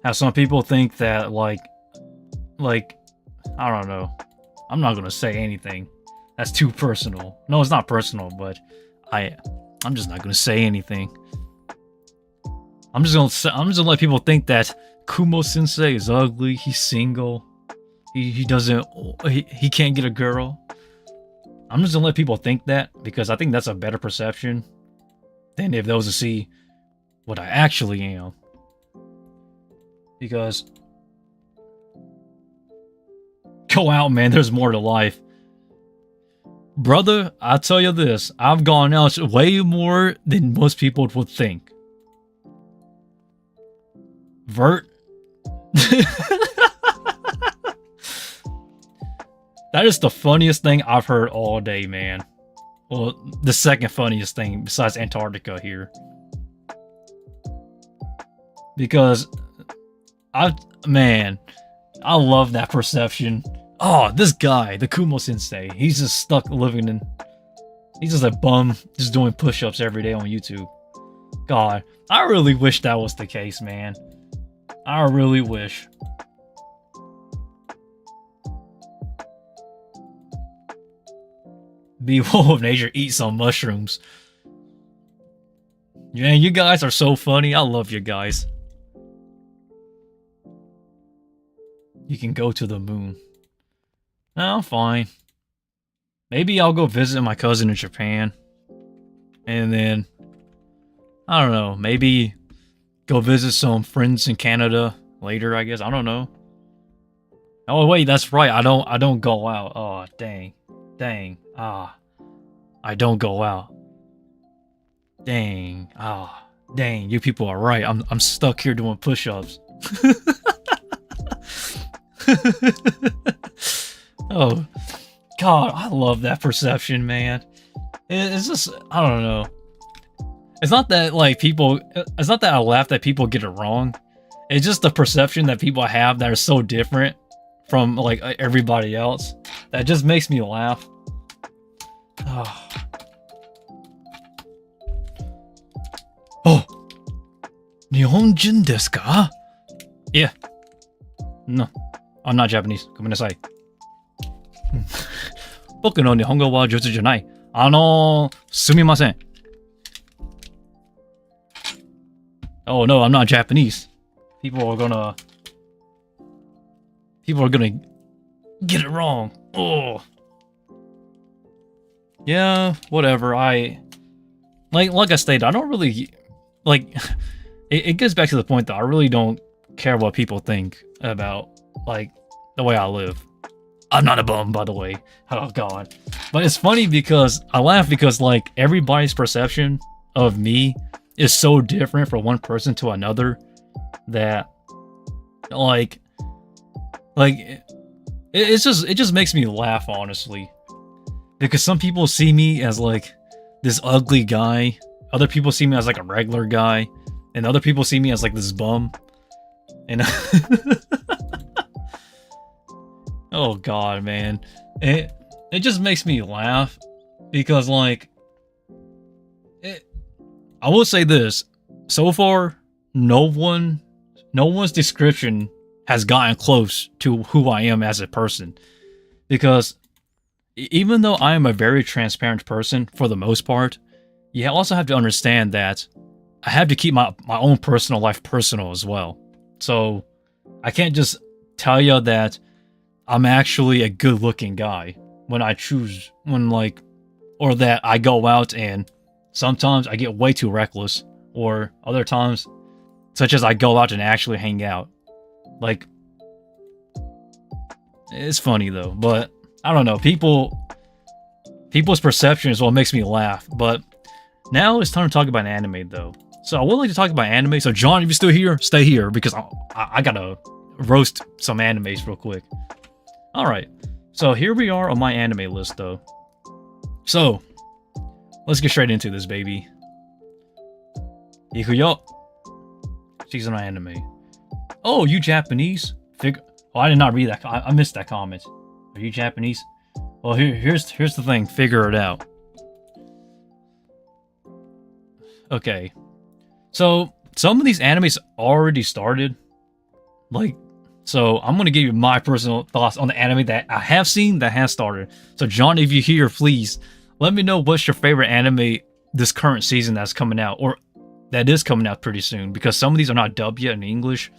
how some people think that, like, I don't know. I'm not gonna say anything. That's too personal. No, it's not personal, but I'm just not gonna say anything. I'm just gonna let people think that Kumo Sensei is ugly. He's single. He can't get a girl. I'm just gonna let people think that because I think that's a better perception than if those to see what I actually am. Because go out, man. There's more to life. Brother, I'll tell you this. I've gone out way more than most people would think. Vert. That is the funniest thing I've heard all day, man. Well, the second funniest thing besides Antarctica here. Because I love that perception. Oh, this guy, the Kumo Sensei, he's just stuck living in... He's just a bum, just doing push-ups every day on YouTube. God, I really wish that was the case, man. I really wish. Be wolf of nature, eat some mushrooms. Yeah, you guys are so funny. I love you guys. You can go to the moon. No, fine. Maybe I'll go visit my cousin in Japan. And then, I don't know, maybe go visit some friends in Canada later, I guess. I don't know. Oh, wait, that's right. I don't go out. Oh, dang. Dang. I don't go out. Dang. Dang, you people are right. I'm stuck here doing push-ups. Oh, God, I love that perception, man. It's just, I don't know. It's not that, like, it's not that I laugh that people get it wrong. It's just the perception that people have that are so different from, like, everybody else. That just makes me laugh. Oh. Oh. Nihonjin desu ka? Yeah. No. I'm not Japanese. ごめんなさい。僕の日本語は上手じゃない。すみません。Oh no, I'm not Japanese. People are gonna get it wrong. Oh. Yeah, whatever. Like I stated, I don't really like it gets back to the point that I really don't care what people think about like the way I live. I'm not a bum, by the way. Oh god. But it's funny because I laugh because like everybody's perception of me is so different from one person to another that like it just makes me laugh, honestly. Because some people see me as like this ugly guy, other people see me as like a regular guy, and other people see me as like this bum. And oh god, man. It just makes me laugh because like I will say this, so far no one's description has gotten close to who I am as a person, because even though I am a very transparent person for the most part, you also have to understand that I have to keep my own personal life personal as well. So I can't just tell you that I'm actually a good looking guy when I choose, or that I go out and sometimes I get way too reckless, or other times, such as I go out and actually hang out. Like, it's funny though, but I don't know. People's perception is what makes me laugh. But now it's time to talk about anime, though. So I would like to talk about anime. So John, if you're still here, stay here because I gotta roast some animes real quick. All right. So here we are on my anime list, though. So let's get straight into this, baby. Ikuyo. She's an anime. Oh, you Japanese? Oh, I did not read that. I missed that comment. Are you Japanese? Well, here's the thing. Figure it out. Okay. So some of these animes already started. So I'm gonna give you my personal thoughts on the anime that I have seen that has started. So John, if you're here, please let me know what's your favorite anime this current season that's coming out, or that is coming out pretty soon, because some of these are not dubbed yet in English.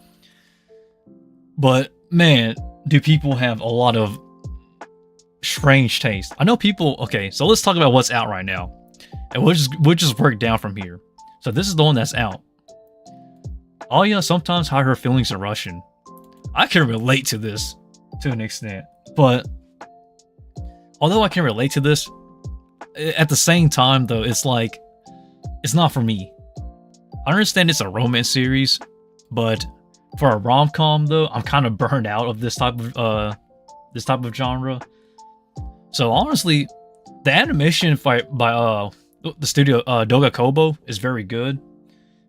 But man, do people have a lot of strange taste. I know people. Okay, so let's talk about what's out right now, and we'll just work down from here. So this is the one that's out. Oh yeah, sometimes hide her feelings in Russian. I can relate to this to an extent, but although I can relate to this, at the same time though, it's like it's not for me. I understand it's a romance series, but for a rom-com though, I'm kind of burned out of this type of genre. So honestly, the animation by the studio Doga Kobo is very good,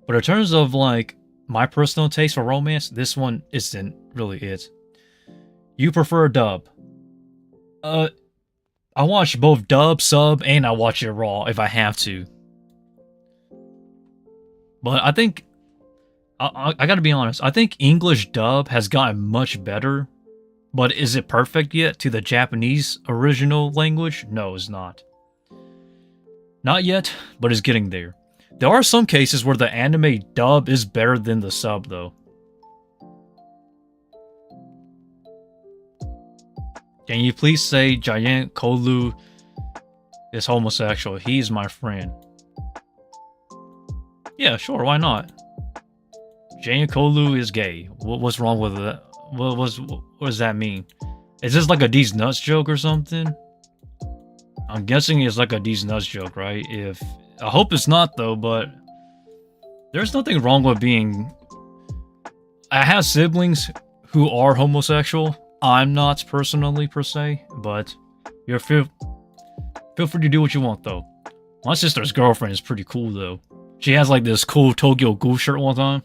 but in terms of like my personal taste for romance, this one isn't really it. You prefer dub? I watch both dub, sub, and I watch it raw if I have to. But I think I gotta be honest. I think English dub has gotten much better, but is it perfect yet to the Japanese original language? No, it's not. Not yet, but it's getting there. There are some cases where the anime dub is better than the sub, though. Can you please say Giant Kolu is homosexual? He's my friend. Yeah, sure, why not? Giant Kolu is gay. What's wrong with that? What does that mean? Is this like a D's nuts joke or something? I'm guessing it's like a D's nuts joke, right? I hope it's not though, but there's nothing wrong with being. I have siblings who are homosexual. I'm not personally per se, but you're feel free to do what you want though. My sister's girlfriend is pretty cool though. She has like this cool Tokyo Ghoul shirt one time.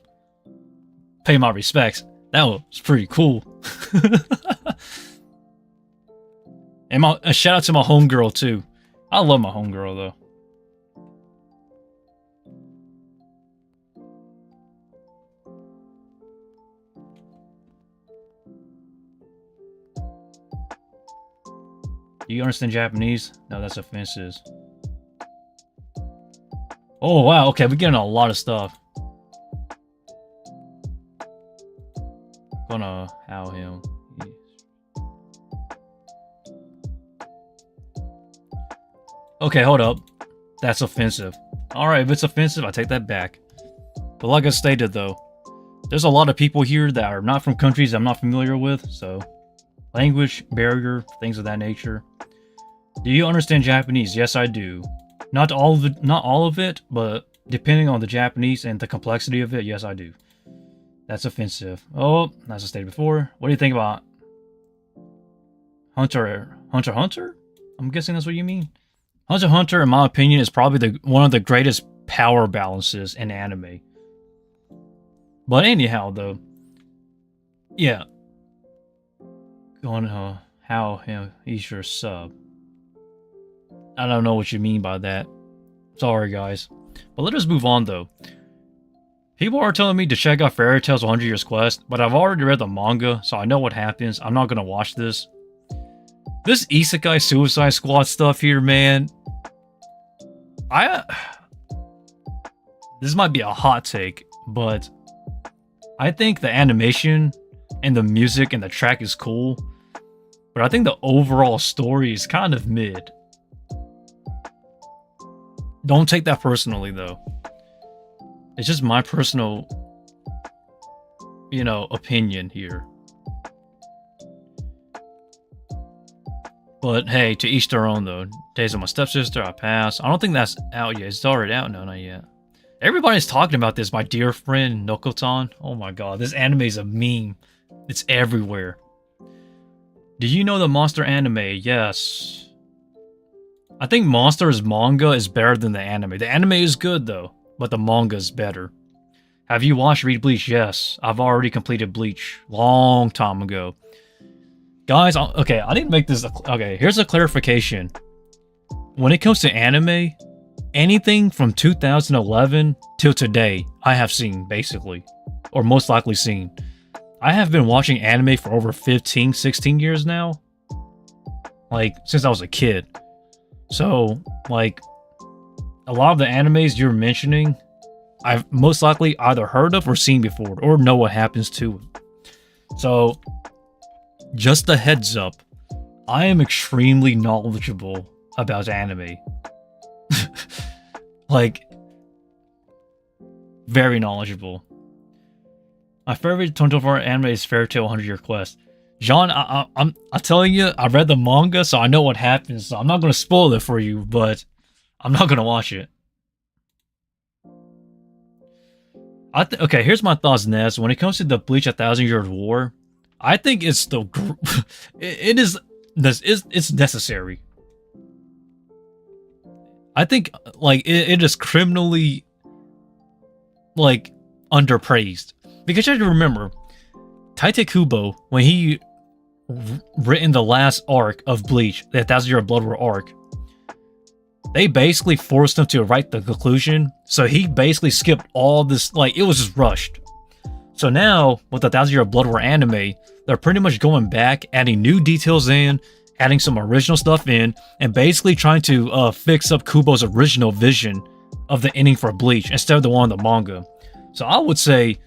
Pay my respects. That was pretty cool. And a shout out to my homegirl too. I love my homegirl though. Do you understand Japanese? No, that's offensive. Oh wow, okay, we're getting a lot of stuff. Gonna how him. Okay, hold up. That's offensive. Alright, if it's offensive, I take that back. But like I stated though, there's a lot of people here that are not from countries I'm not familiar with, so language barrier, things of that nature. Do you understand Japanese? Yes, I do. Not all of it, but depending on the Japanese and the complexity of it, yes, I do. That's offensive. Oh, as I stated before. What do you think about Hunter? I'm guessing that's what you mean. Hunter x Hunter, in my opinion, is probably one of the greatest power balances in anime. But anyhow, though, yeah. Going how him he's your sub. I don't know what you mean by that. Sorry, guys. But let us move on, though. People are telling me to check out Fairy Tail's 100 Years Quest, but I've already read the manga, so I know what happens. I'm not gonna watch this. This Isekai Suicide Squad stuff here, man. This might be a hot take, but I think the animation and the music and the track is cool, but I think the overall story is kind of mid. Don't take that personally, though. It's just my personal, opinion here. But hey, to each their own though. Days of My Stepsister, I passed. I don't think that's out yet. It's already out? No, not yet. Everybody's talking about this, my dear friend Nokotan. Oh my god, this anime is a meme. It's everywhere. Do you know the Monster anime? Yes. I think Monster's manga is better than the anime. The anime is good though, but the manga is better. Have you watched Read Bleach? Yes. I've already completed Bleach. Long time ago. Guys, okay, I need to make this... Okay, here's a clarification. When it comes to anime, anything from 2011 till today, I have seen, basically. Or most likely seen. I have been watching anime for over 15, 16 years now. Like, since I was a kid. So, like, a lot of the animes you're mentioning, I've most likely either heard of or seen before, or know what happens to it. So, just a heads up, I am extremely knowledgeable about anime. Like, very knowledgeable. My favorite 24-hour anime is Fairy Tail 100-Year Quest. John, I'm telling you, I read the manga, so I know what happens. So I'm not going to spoil it for you, but I'm not going to watch it. Okay, here's my thoughts, Nez. When it comes to the Bleach 1,000 Years War, I think it's the it's necessary. I think like it is criminally like underpraised, because you have to remember, Tite Kubo, when he written the last arc of Bleach, the 1,000 Year Blood War arc, they basically forced him to write the conclusion, so he basically skipped all this, like, it was just rushed. So now, with the 1,000 Year Blood War anime, they're pretty much going back, adding new details in, adding some original stuff in, and basically trying to fix up Kubo's original vision of the ending for Bleach, instead of the one in the manga. So I would say,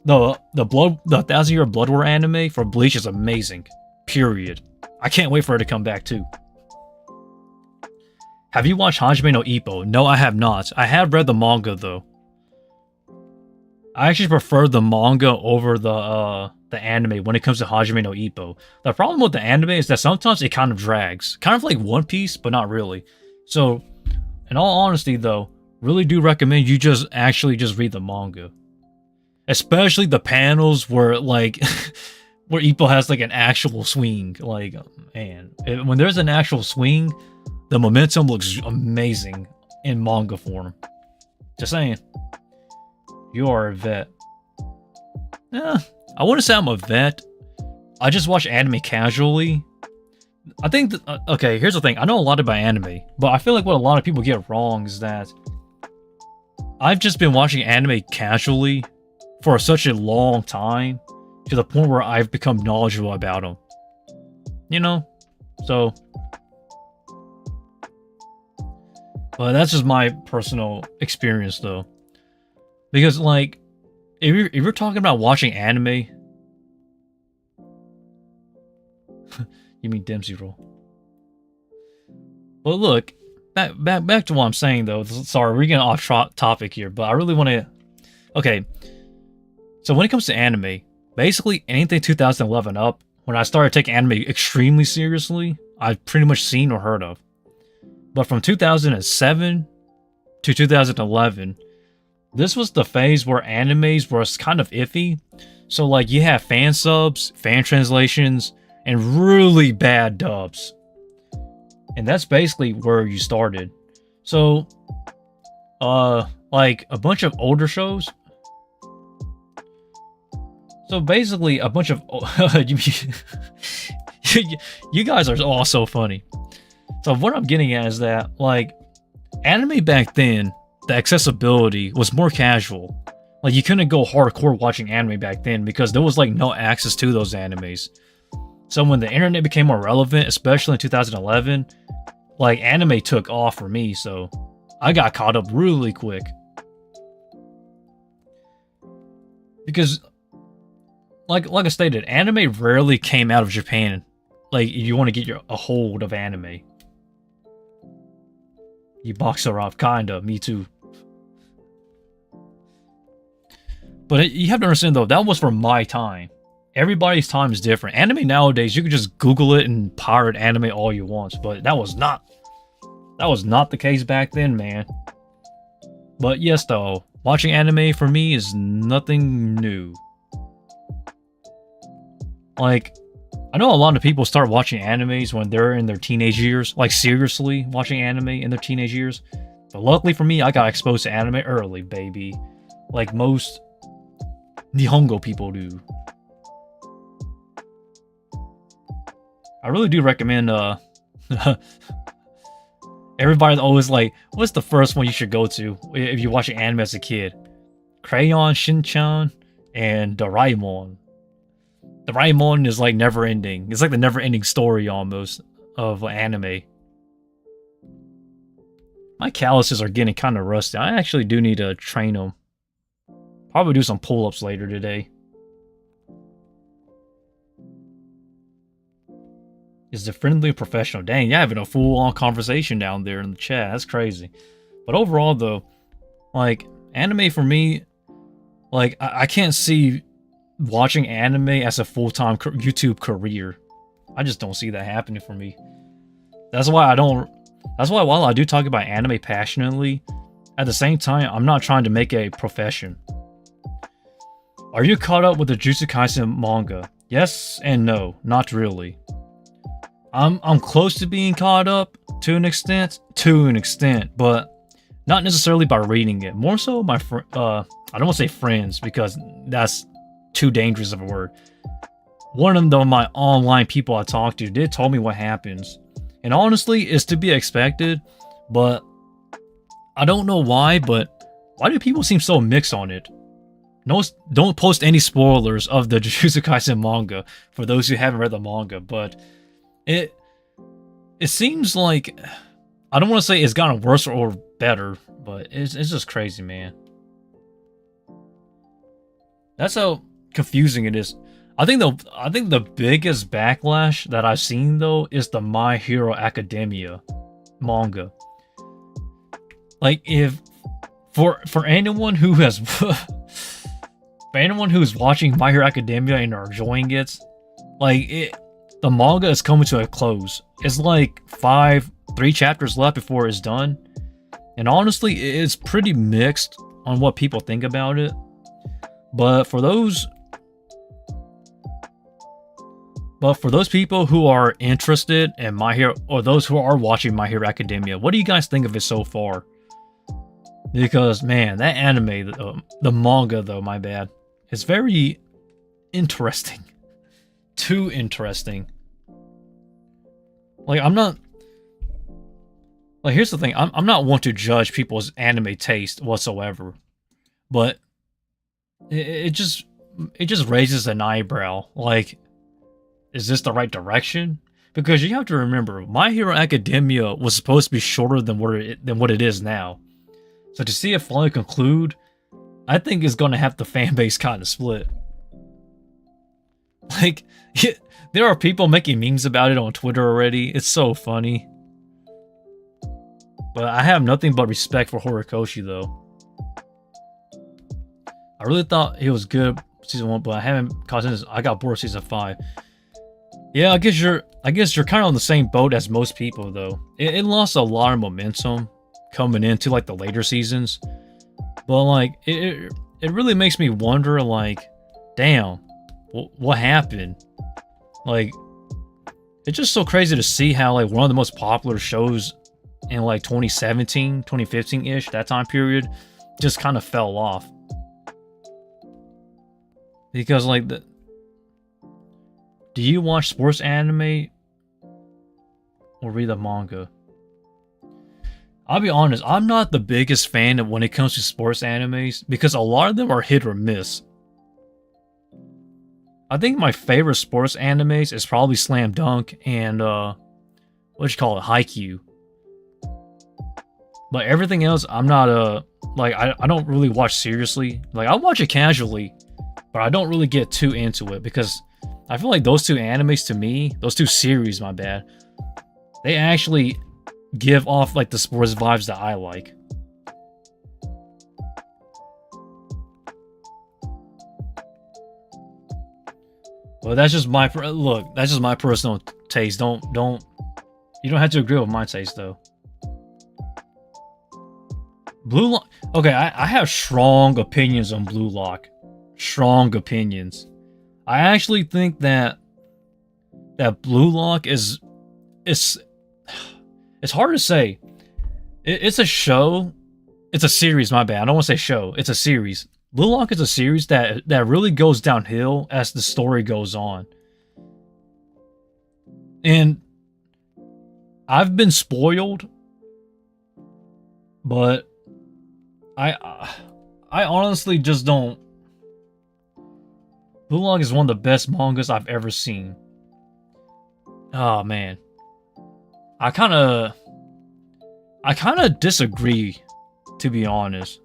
the 1,000 Year Blood War anime for Bleach is amazing. Period. I can't wait for it to come back too. Have you watched Hajime no Ippo? No, I have not. I have read the manga though. I actually prefer the manga over the anime when it comes to Hajime no Ippo. The problem with the anime is that sometimes it kind of drags. Kind of like One Piece, but not really. So, in all honesty though, really do recommend you just read the manga. Especially the panels where, like, where Ippo has, like, an actual swing. Like, man, when there's an actual swing, the momentum looks amazing in manga form. Just saying. You are a vet. Yeah, I wouldn't say I'm a vet. I just watch anime casually. I think, okay, here's the thing. I know a lot about anime, but I feel like what a lot of people get wrong is that I've just been watching anime casually for such a long time, to the point where I've become knowledgeable about them. You know? So, but that's just my personal experience though. Because, like, if you're talking about watching anime, you mean Dempsey roll. But look, back to what I'm saying though. Sorry, we're getting off topic here, but I really want to. Okay, so when it comes to anime, basically anything 2011 up, when I started taking anime extremely seriously, I've pretty much seen or heard of. But from 2007 to 2011, this was the phase where animes were kind of iffy. So, like, you have fan subs, fan translations, and really bad dubs. And that's basically where you started. So, like, a bunch of older shows. So, basically, a bunch of... you guys are all so funny. So, what I'm getting at is that, like, anime back then, the accessibility was more casual. Like, you couldn't go hardcore watching anime back then because there was, like, no access to those animes. So when the internet became more relevant, especially in 2011, like, anime took off for me, so I got caught up really quick. Because, like I stated, anime rarely came out of Japan. Like, if you want to get a hold of anime. You boxer off, kinda, me too. But you have to understand though, that was for my time. everybody's time is different. Anime nowadays, you can just Google it and pirate anime all you want, but that was not the case back then, man. But yes, though, watching anime for me is nothing new. Like, I know a lot of people start watching animes when they're in their teenage years, like seriously watching anime in their teenage years. But luckily for me, I got exposed to anime early, baby. Like most Nihongo people do. I really do recommend, everybody's always like, what's the first one you should go to if you're watching anime as a kid? Crayon, Shin-chan, and Doraemon. Doraemon is like never ending. It's like the never ending story almost of anime. My calluses are getting kind of rusty. I actually do need to train them. Probably do some pull-ups later today. Is the friendly professional? Dang, you're having a full-on conversation down there in the chat. That's crazy. But overall, though, like, anime for me, like, I can't see watching anime as a full-time YouTube career. I just don't see that happening for me. That's why while I do talk about anime passionately, at the same time, I'm not trying to make it a profession. Are you caught up with the Jujutsu Kaisen manga? Yes and no, not really. I'm close to being caught up to an extent, but not necessarily by reading it. More so my I don't want to say friends because that's too dangerous of a word. One of them, my online people I talked to, did tell me what happens. And honestly, it's to be expected, but I don't know why, but why do people seem so mixed on it? No, don't post any spoilers of the Jujutsu Kaisen manga for those who haven't read the manga, but it seems like, I don't want to say it's gotten worse or better, but it's just crazy, man. That's how confusing it is. I think the biggest backlash that I've seen though is the My Hero Academia manga. Like, if for anyone who has for anyone who's watching My Hero Academia and are enjoying it, like, the manga is coming to a close. It's like 3 chapters left before it's done. And honestly, it's pretty mixed on what people think about it. But for those people who are interested in My Hero, or those who are watching My Hero Academia, what do you guys think of it so far? Because, man, that anime, the manga though, my bad, it's very interesting. Too interesting. Like, here's the thing, I'm not one to judge people's anime taste whatsoever, but it just raises an eyebrow. Like, is this the right direction? Because you have to remember, My Hero Academia was supposed to be shorter than what it is now. So to see it finally conclude, I think it's going to have the fan base kind of split. Like, there are people making memes about it on Twitter already. It's so funny. But I have nothing but respect for Horikoshi, though. I really thought he was good season 1, but I haven't caught since I got bored season 5. Yeah, I guess you're kind of on the same boat as most people, though. It lost a lot of momentum coming into like the later seasons, but like it really makes me wonder, like, damn, what happened? Like, it's just so crazy to see how like one of the most popular shows in like 2017, 2015-ish, that time period, just kind of fell off. Because like, do you watch sports anime or read the manga? I'll be honest, I'm not the biggest fan of when it comes to sports animes because a lot of them are hit or miss. I think my favorite sports animes is probably Slam Dunk and Haikyuu. But everything else, I'm not like, I don't really watch seriously. Like, I watch it casually, but I don't really get too into it because I feel like those two animes to me, those two series, my bad, they actually give off like the sports vibes that I like. Well, that's just my look. That's just my personal taste. Don't. You don't have to agree with my taste though. Blue Lock. Okay, I have strong opinions on Blue Lock. Strong opinions. I actually think that Blue Lock is it's hard to say. It's a show. It's a series. My bad. I don't want to say show. It's a series. Blue Lock is a series that really goes downhill as the story goes on. And I've been spoiled, but I honestly just don't. Blue Lock is one of the best mangas I've ever seen. Oh man. I kind of disagree, to be honest.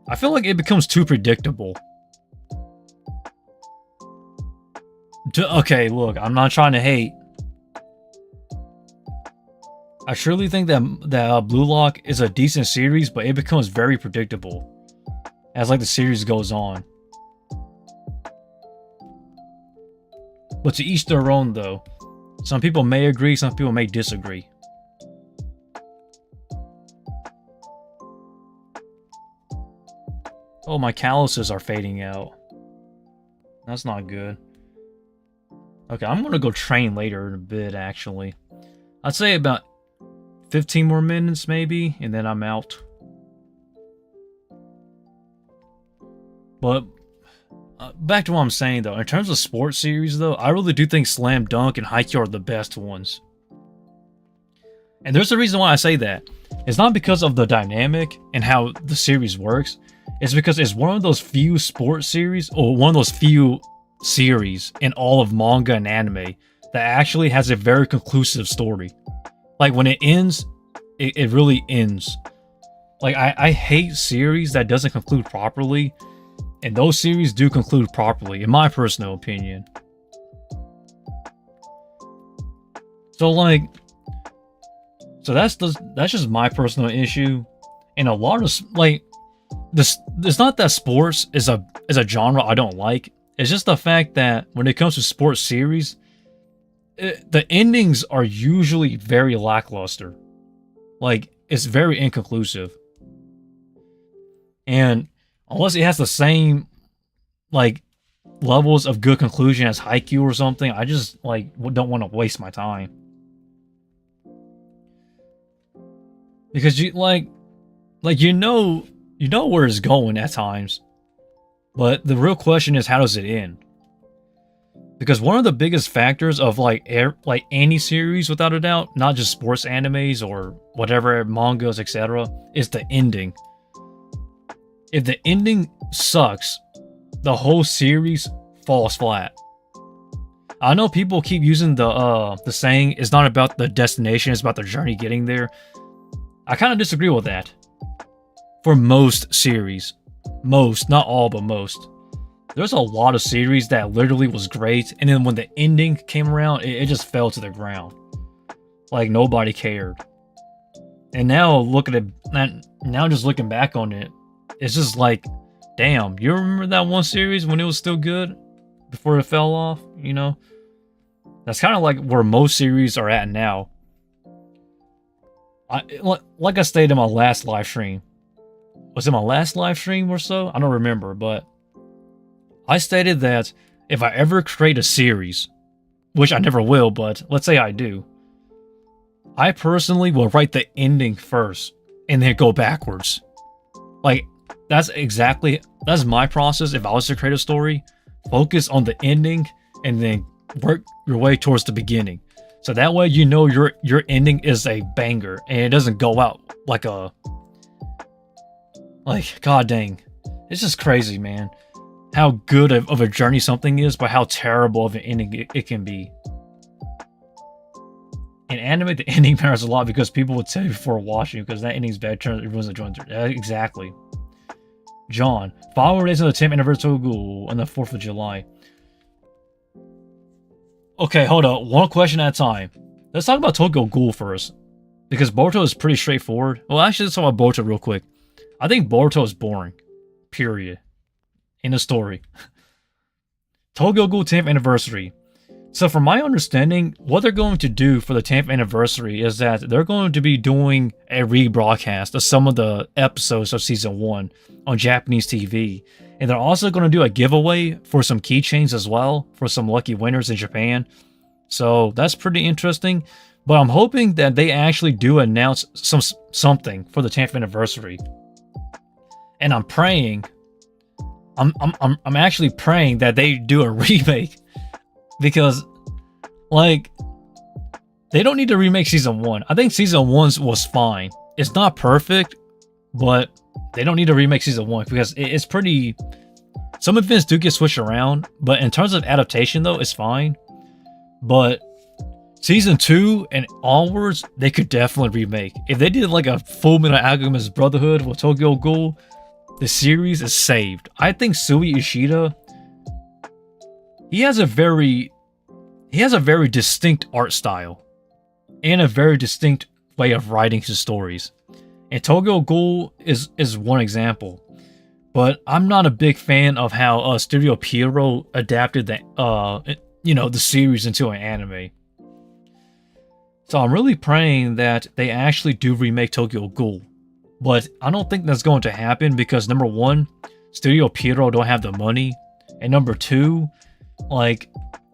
I feel like it becomes too predictable. Okay, look, I'm not trying to hate. I surely think that Blue Lock is a decent series, but it becomes very predictable as like the series goes on. But to each their own, though. Some people may agree, some people may disagree. Oh, my calluses are fading out. That's not good. Okay, I'm gonna go train later in a bit, actually. I'd say about 15 more minutes, maybe, and then I'm out. But back to what I'm saying, though. In terms of sports series, though, I really do think Slam Dunk and Haikyuu are the best ones. And there's a reason why I say that. It's not because of the dynamic and how the series works. It's because it's one of those few sports series, or one of those few series in all of manga and anime that actually has a very conclusive story. Like, when it ends, it really ends. Like, I hate series that doesn't conclude properly. And those series do conclude properly, in my personal opinion. So, like, that's just my personal issue. And a lot of, like, it's not that sports is a genre I don't like. It's just the fact that when it comes to sports series, the endings are usually very lackluster. Like, it's very inconclusive. And unless it has the same, like, levels of good conclusion as Haikyuu or something, I just, like, don't want to waste my time. Because you know where it's going at times. But the real question is, how does it end? Because one of the biggest factors of, like any series, without a doubt, not just sports animes or whatever, mangas, etc., is the ending. If the ending sucks, the whole series falls flat. I know people keep using the saying, it's not about the destination, it's about the journey getting there. I kind of disagree with that. For most series. Most, not all, but most. There's a lot of series that literally was great, and then when the ending came around, it just fell to the ground. Like, nobody cared. And now, just looking back on it, it's just like, damn, you remember that one series when it was still good? Before it fell off, you know? That's kind of like where most series are at now. Like I stated in my last live stream. Was it my last live stream or so? I don't remember, but I stated that if I ever create a series, which I never will, but let's say I do, I personally will write the ending first and then go backwards. Like, that's my process if I was to create a story. Focus on the ending and then work your way towards the beginning. So that way you know your ending is a banger and it doesn't go out like god dang. It's just crazy, man. How good of a journey something is, but how terrible of an ending it can be. In anime, the ending matters a lot because people would tell you before watching, because that ending's bad, everyone's enjoying it. Exactly. John, 5 more days on the 10th anniversary on the 4th of July. Okay, hold up. One question at a time. Let's talk about Tokyo Ghoul first. Because Boruto is pretty straightforward. Well, actually, let's talk about Boruto real quick. I think Boruto is boring. Period. In the story. Tokyo Ghoul 10th anniversary. So from my understanding, what they're going to do for the 10th anniversary is that they're going to be doing a rebroadcast of some of the episodes of season 1 on Japanese TV. And they're also going to do a giveaway for some keychains as well for some lucky winners in Japan. So that's pretty interesting. But I'm hoping that they actually do announce something for the 10th anniversary. And I'm praying, I'm actually praying that they do a remake. Because, like, they don't need to remake season 1. I think season 1 was fine. It's not perfect, but they don't need to remake season 1 because it's pretty... Some events do get switched around, but in terms of adaptation, though, it's fine. But season 2 and onwards, they could definitely remake. If they did, like, a Full Metal Alchemist Brotherhood with Tokyo Ghoul, the series is saved. I think Sui Ishida... He has a very distinct art style and a very distinct way of writing his stories. And Tokyo Ghoul is one example. But I'm not a big fan of how Studio Pierrot adapted the series into an anime. So I'm really praying that they actually do remake Tokyo Ghoul. But I don't think that's going to happen because number 1, Studio Pierrot don't have the money, and number 2, like,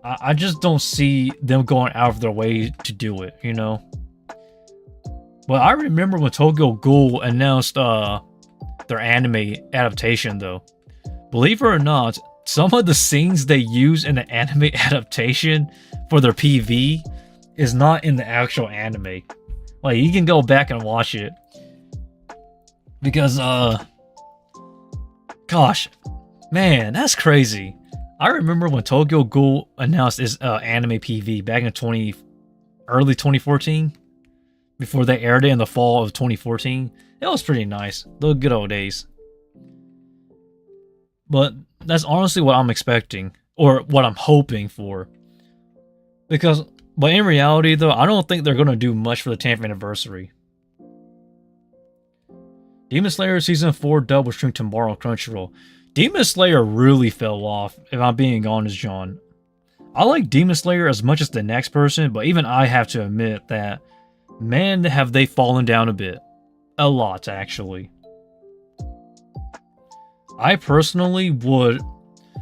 I just don't see them going out of their way to do it, you know? But I remember when Tokyo Ghoul announced their anime adaptation, though. Believe it or not, some of the scenes they use in the anime adaptation for their PV is not in the actual anime. Like, you can go back and watch it. Because, gosh, man, that's crazy. I remember when Tokyo Ghoul announced its anime PV back in early 2014, before they aired it in the fall of 2014. It was pretty nice. The good old days. But that's honestly what I'm expecting, or what I'm hoping for. But in reality, though, I don't think they're going to do much for the 10th anniversary. Demon Slayer Season 4 double stream tomorrow on Crunchyroll. Demon Slayer really fell off, if I'm being honest, John. I like Demon Slayer as much as the next person, but even I have to admit that, man, have they fallen down a bit. A lot, actually. I personally would...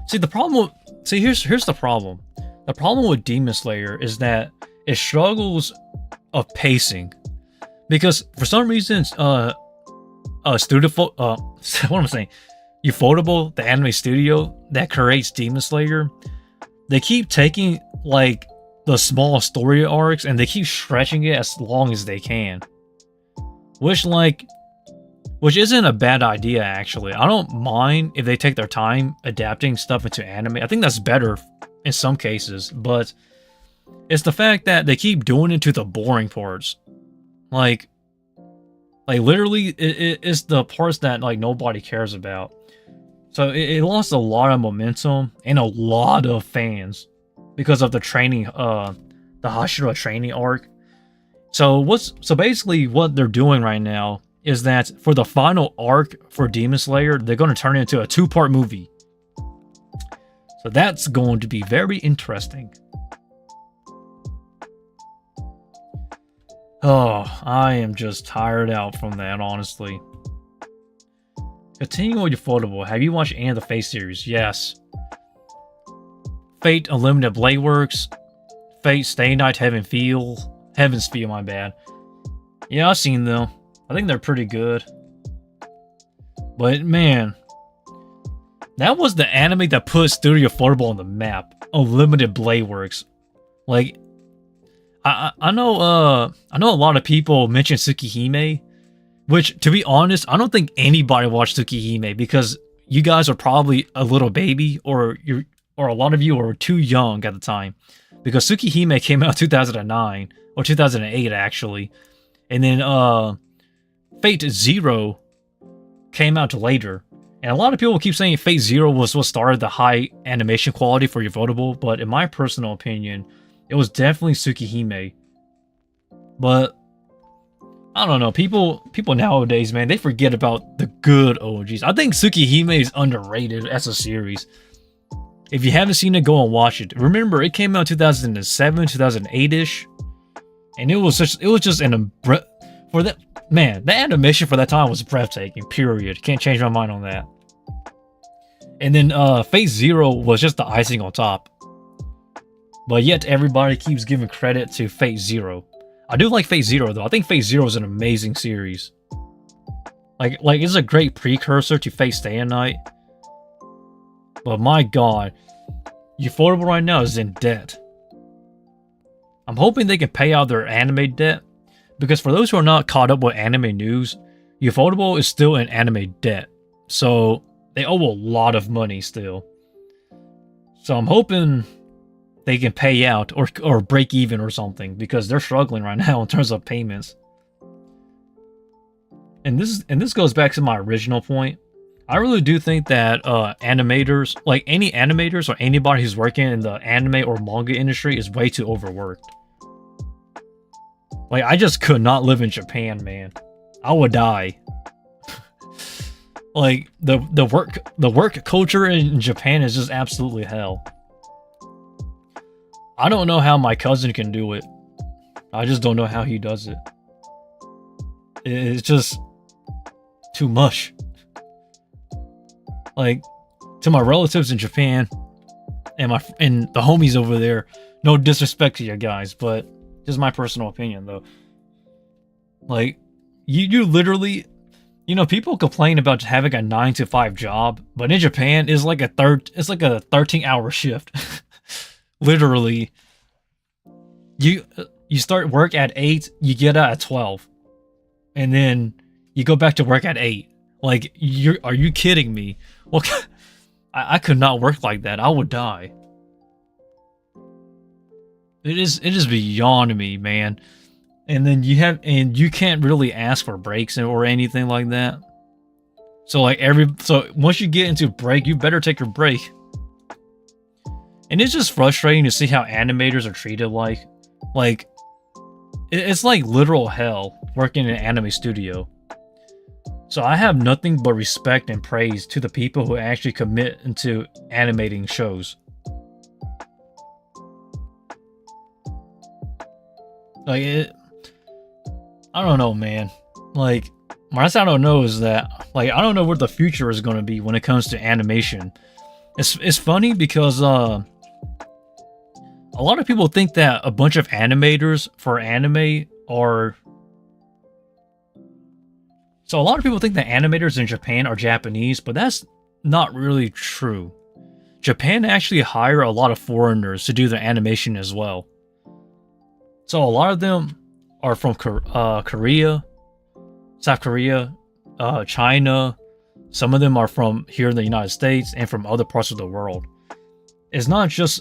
See, the problem with... See, here's the problem. The problem with Demon Slayer is that it struggles of pacing. Because, for some reason, what am I saying? Ufotable, the anime studio that creates Demon Slayer, they keep taking, like, the small story arcs and they keep stretching it as long as they can. Which isn't a bad idea, actually. I don't mind if they take their time adapting stuff into anime. I think that's better in some cases, but it's the fact that they keep doing it to the boring parts. Like literally, it's the parts that, like, nobody cares about. So it lost a lot of momentum and a lot of fans because of the training, the Hashira training arc. So basically what they're doing right now is that for the final arc for Demon Slayer, they're going to turn it into a 2-part movie. So that's going to be very interesting. Oh, I am just tired out from that, honestly. Continuing with Ufotable, have you watched any of the Fate series? Yes. Fate Unlimited Blade Works, Fate Stay Night Heaven's Feel, my bad. Yeah, I've seen them. I think they're pretty good. But man, that was the anime that put Studio Ufotable on the map. Unlimited Blade Works. Like, I know a lot of people mention Tsukihime, which, to be honest, I don't think anybody watched Tsukihime because you guys are probably a little baby, or a lot of you are too young at the time, because Tsukihime came out in 2009 or 2008 actually, and then Fate Zero came out later. And a lot of people keep saying Fate Zero was what started the high animation quality for Ufotable, but in my personal opinion, it was definitely Tsukihime. But I don't know, people nowadays, man, they forget about the good OGs. I think Tsukihime is underrated as a series. If you haven't seen it, go and watch it. Remember, it came out 2007, 2008-ish. And it was just for that, man, the animation for that time was breathtaking, period. Can't change my mind on that. And then Phase Zero was just the icing on top. But yet everybody keeps giving credit to Phase Zero. I do like Phase Zero though. I think Phase Zero is an amazing series. Like it's a great precursor to Phase Stay at Night. But my god, Ufotable right now is in debt. I'm hoping they can pay out their anime debt, because for those who are not caught up with anime news, Ufotable is still in anime debt. So they owe a lot of money still. So I'm hoping they can pay out or break even or something, because they're struggling right now in terms of payments. And this goes back to my original point. I really do think that animators, like any animators or anybody who's working in the anime or manga industry, is way too overworked. Like, I just could not live in Japan, man. I would die. Like, the work culture in Japan is just absolutely hell. I don't know how my cousin can do it. I just don't know how he does it. It's just too much. Like, to my relatives in Japan and the homies over there, no disrespect to you guys, but just my personal opinion though. Like, you literally, people complain about having a 9-to-5 job, but in Japan it's like a 13-hour shift. Literally, you start work at 8, you get out at 12, and then you go back to work at 8. Like, are you kidding me? Well, I could not work like that. I would die. It is beyond me, man. And then you can't really ask for breaks or anything like that. So once you get into break, you better take your break. And it's just frustrating to see how animators are treated like it's like literal hell working in an anime studio. So I have nothing but respect and praise to the people who actually commit into animating shows. Like, I don't know, man. Like, what I don't know is that, like, I don't know what the future is going to be when it comes to animation. It's funny because a lot of people think that a bunch of animators for anime are... So a lot of people think that animators in Japan are Japanese, but that's not really true. Japan actually hire a lot of foreigners to do their animation as well. So a lot of them are from Korea, South Korea, China. Some of them are from here in the United States and from other parts of the world. It's not just...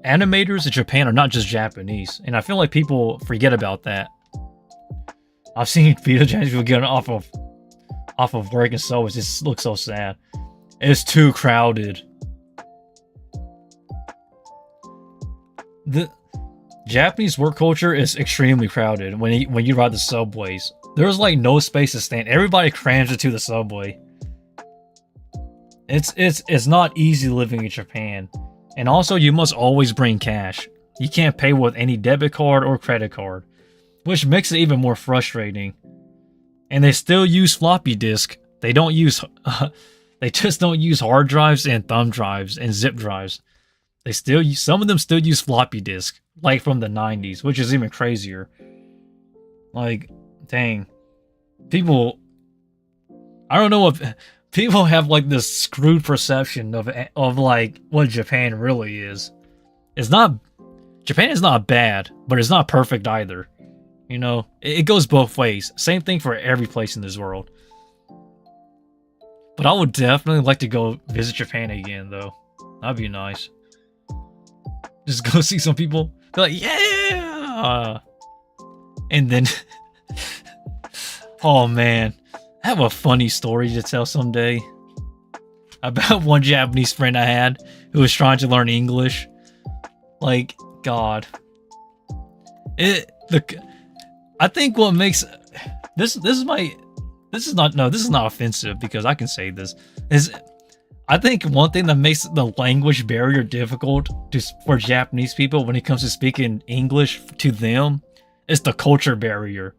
Animators in Japan are not just Japanese, and I feel like people forget about that. I've seen video games people getting off of work and so it just looks so sad. It's too crowded. The Japanese work culture is extremely crowded when you ride the subways. There's like no space to stand. Everybody crams into the subway. It's not easy living in Japan. And also you must always bring cash. You can't pay with any debit card or credit card, which makes it even more frustrating. And they still use floppy disk. They just don't use hard drives and thumb drives and zip drives. Some of them still use floppy disk, like from the 90s, which is even crazier. Like, dang. People, I don't know if people have like this screwed perception of like what Japan really is. Japan is not bad, but it's not perfect either. It goes both ways. Same thing for every place in this world. But I would definitely like to go visit Japan again, though. That'd be nice. Just go see some people. Be like, yeah! And then... oh, man. I have a funny story to tell someday. About one Japanese friend I had who was trying to learn English. Like, God. I think what makes this is not offensive because I can say this is I think one thing that makes the language barrier difficult for Japanese people when it comes to speaking English to them is the culture barrier.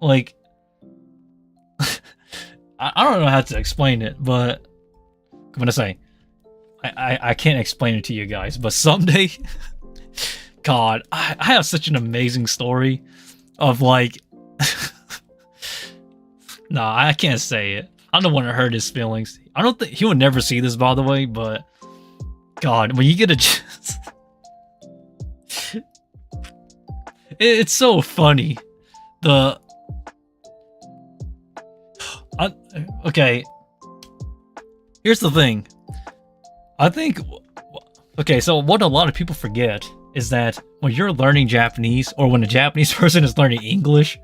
Like, I don't know how to explain it, but I'm gonna say I can't explain it to you guys. But someday, God, I have such an amazing story of like, nah, I can't say it. I don't want to hurt his feelings. I don't think he would never see this, by the way. But God, when you get a chance, it's so funny. Okay, here's the thing. I think, okay, so what a lot of people forget is that when you're learning Japanese, or when a Japanese person is learning English,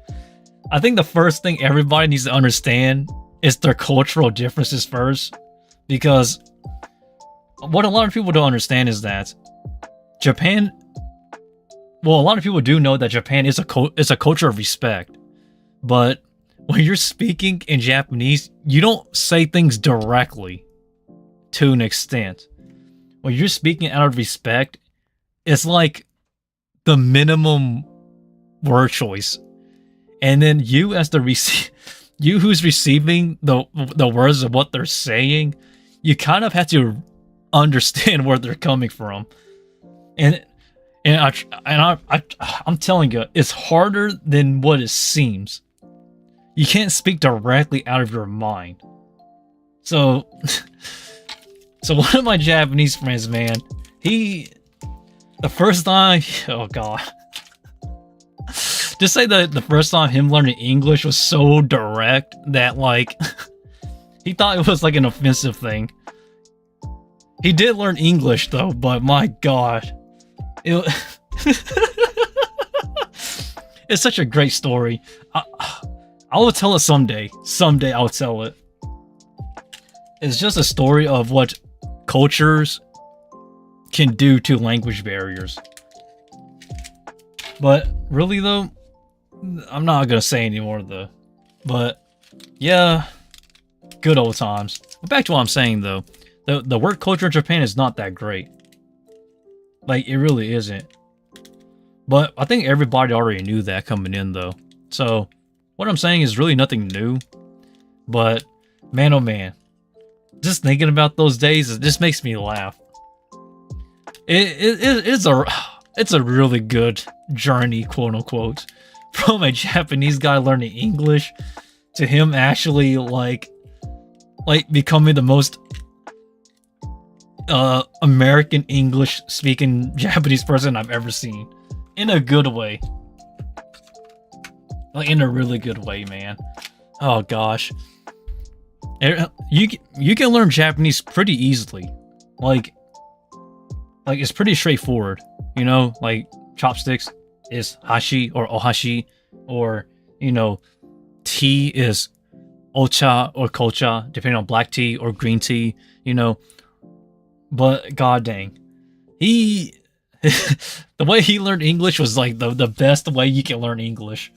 I think the first thing everybody needs to understand is their cultural differences first. Because what a lot of people don't understand is that Japan, well, a lot of people do know that Japan is a culture of respect, but when you're speaking in Japanese, you don't say things directly to an extent. When you're speaking out of respect, it's like the minimum word choice. And then you as you who's receiving the words of what they're saying, you kind of have to understand where they're coming from. And I'm telling you, it's harder than what it seems. You can't speak directly out of your mind. So, so one of my Japanese friends, man, the first time, oh God. Just say that the first time him learning English was so direct that, like, he thought it was like an offensive thing. He did learn English though, but my God. It's such a great story. I will tell it someday. Someday I'll tell it. It's just a story of what cultures can do to language barriers. But really though, I'm not gonna say anymore though. But yeah, good old times. But back to what I'm saying though. The work culture in Japan is not that great. Like, it really isn't. But I think everybody already knew that coming in though. So what I'm saying is really nothing new. But man, oh man, just thinking about those days, it just makes me laugh. It's a really good journey, quote unquote, from a Japanese guy learning English to him actually like becoming the most American English speaking Japanese person I've ever seen, in a good way. Like, in a really good way, man. Oh gosh, you can learn Japanese pretty easily. Like it's pretty straightforward, you know. Like, chopsticks is hashi or ohashi, or, you know, tea is ocha or kocha, depending on black tea or green tea, you know. But god dang, the way he learned English was like the best way you can learn English.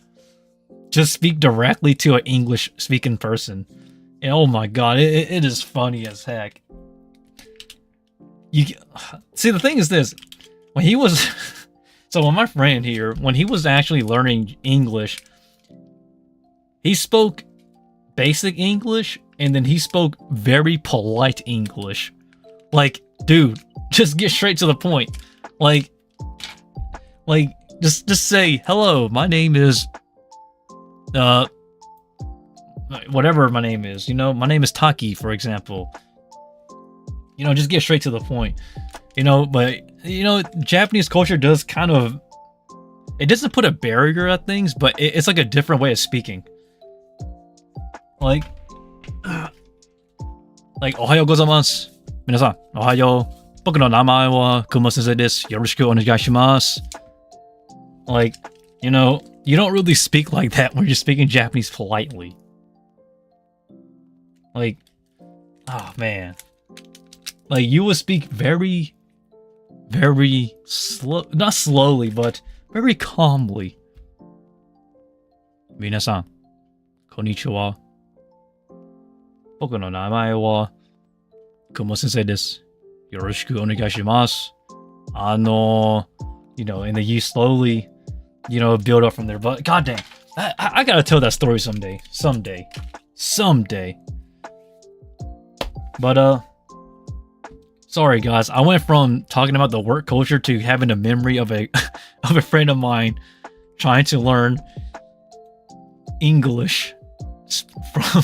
Just speak directly to an English speaking person. And oh my god, it is funny as heck. You see, the thing is this, when he was so when my friend here, when he was actually learning English, he spoke basic English and then he spoke very polite English. Like, dude, just get straight to the point. Like just say, hello, my name is whatever my name is, you know, my name is Taki, for example. You know, just get straight to the point. You know, but you know, Japanese culture does kind of, it doesn't put a barrier at things, but it's like a different way of speaking. Like ohayou gozaimasu. 皆さん、おはよう。僕の名前はKumo Senseiです。よろしくお願いします。Like, you know, you don't really speak like that when you're speaking Japanese politely. Like, oh man. Like, you would speak very, very slow, not slowly, but very calmly. 皆さん、こんにちは。僕の名前は Kumo Sensei desu. Yoroshiku onegaishimasu. And then you slowly, build up from there. But goddamn, I gotta tell that story someday. But sorry guys, I went from talking about the work culture to having a memory of a of a friend of mine trying to learn English from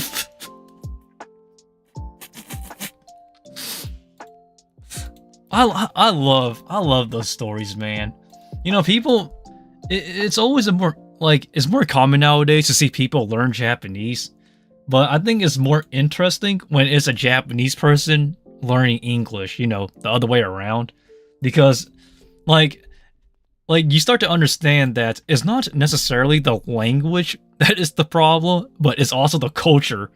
I love those stories, man. People, it's always it's more common nowadays to see people learn Japanese, but I think it's more interesting when it's a Japanese person learning English, the other way around, because like you start to understand that it's not necessarily the language that is the problem, but it's also the culture,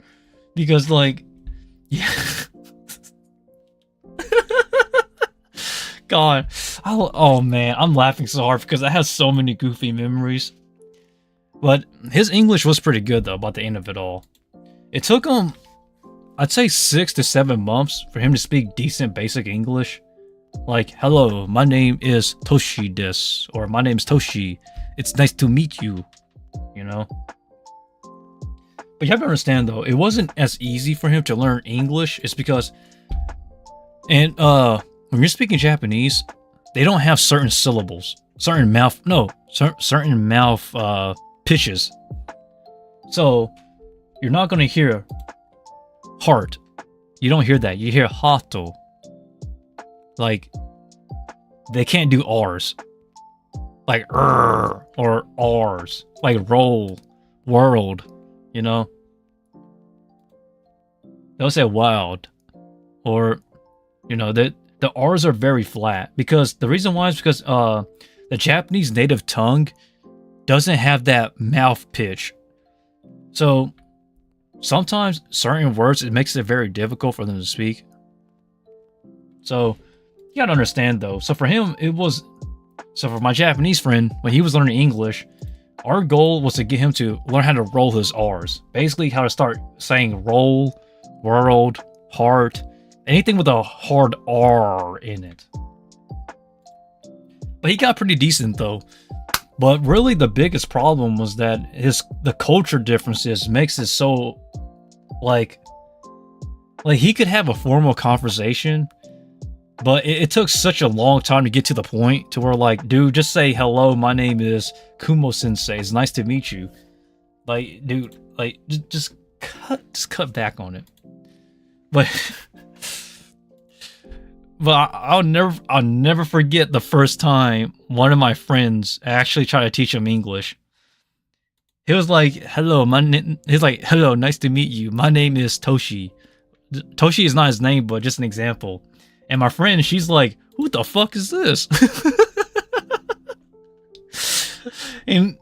because yeah. God, oh man, I'm laughing so hard because I have so many goofy memories. But his English was pretty good though by the end of it all. It took him, I'd say 6 to 7 months for him to speak decent basic English. Like, hello, my name is Toshi desu, or my name's Toshi. It's nice to meet you, But you have to understand though, it wasn't as easy for him to learn English. It's because, when you're speaking Japanese, they don't have certain syllables, certain mouth pitches. So you're not going to hear heart. You don't hear that. You hear hato. Like, they can't do R's. Like, or R's. Like, roll, world, They'll say wild. Or, the R's are very flat, because the reason why is because the Japanese native tongue doesn't have that mouth pitch. So sometimes certain words, it makes it very difficult for them to speak. So you gotta understand though. So for my Japanese friend, when he was learning English, our goal was to get him to learn how to roll his R's. Basically how to start saying roll, world, heart, anything with a hard R in it. But he got pretty decent though. But really the biggest problem was that the culture differences makes it so like he could have a formal conversation, but it took such a long time to get to the point to where dude, just say hello, my name is Kumo Sensei. It's nice to meet you. Dude, just cut back on it. But I'll never forget the first time one of my friends actually tried to teach him English. He was like, hello, hello, nice to meet you. My name is Toshi. Toshi is not his name, but just an example. And my friend, she's like, who the fuck is this? and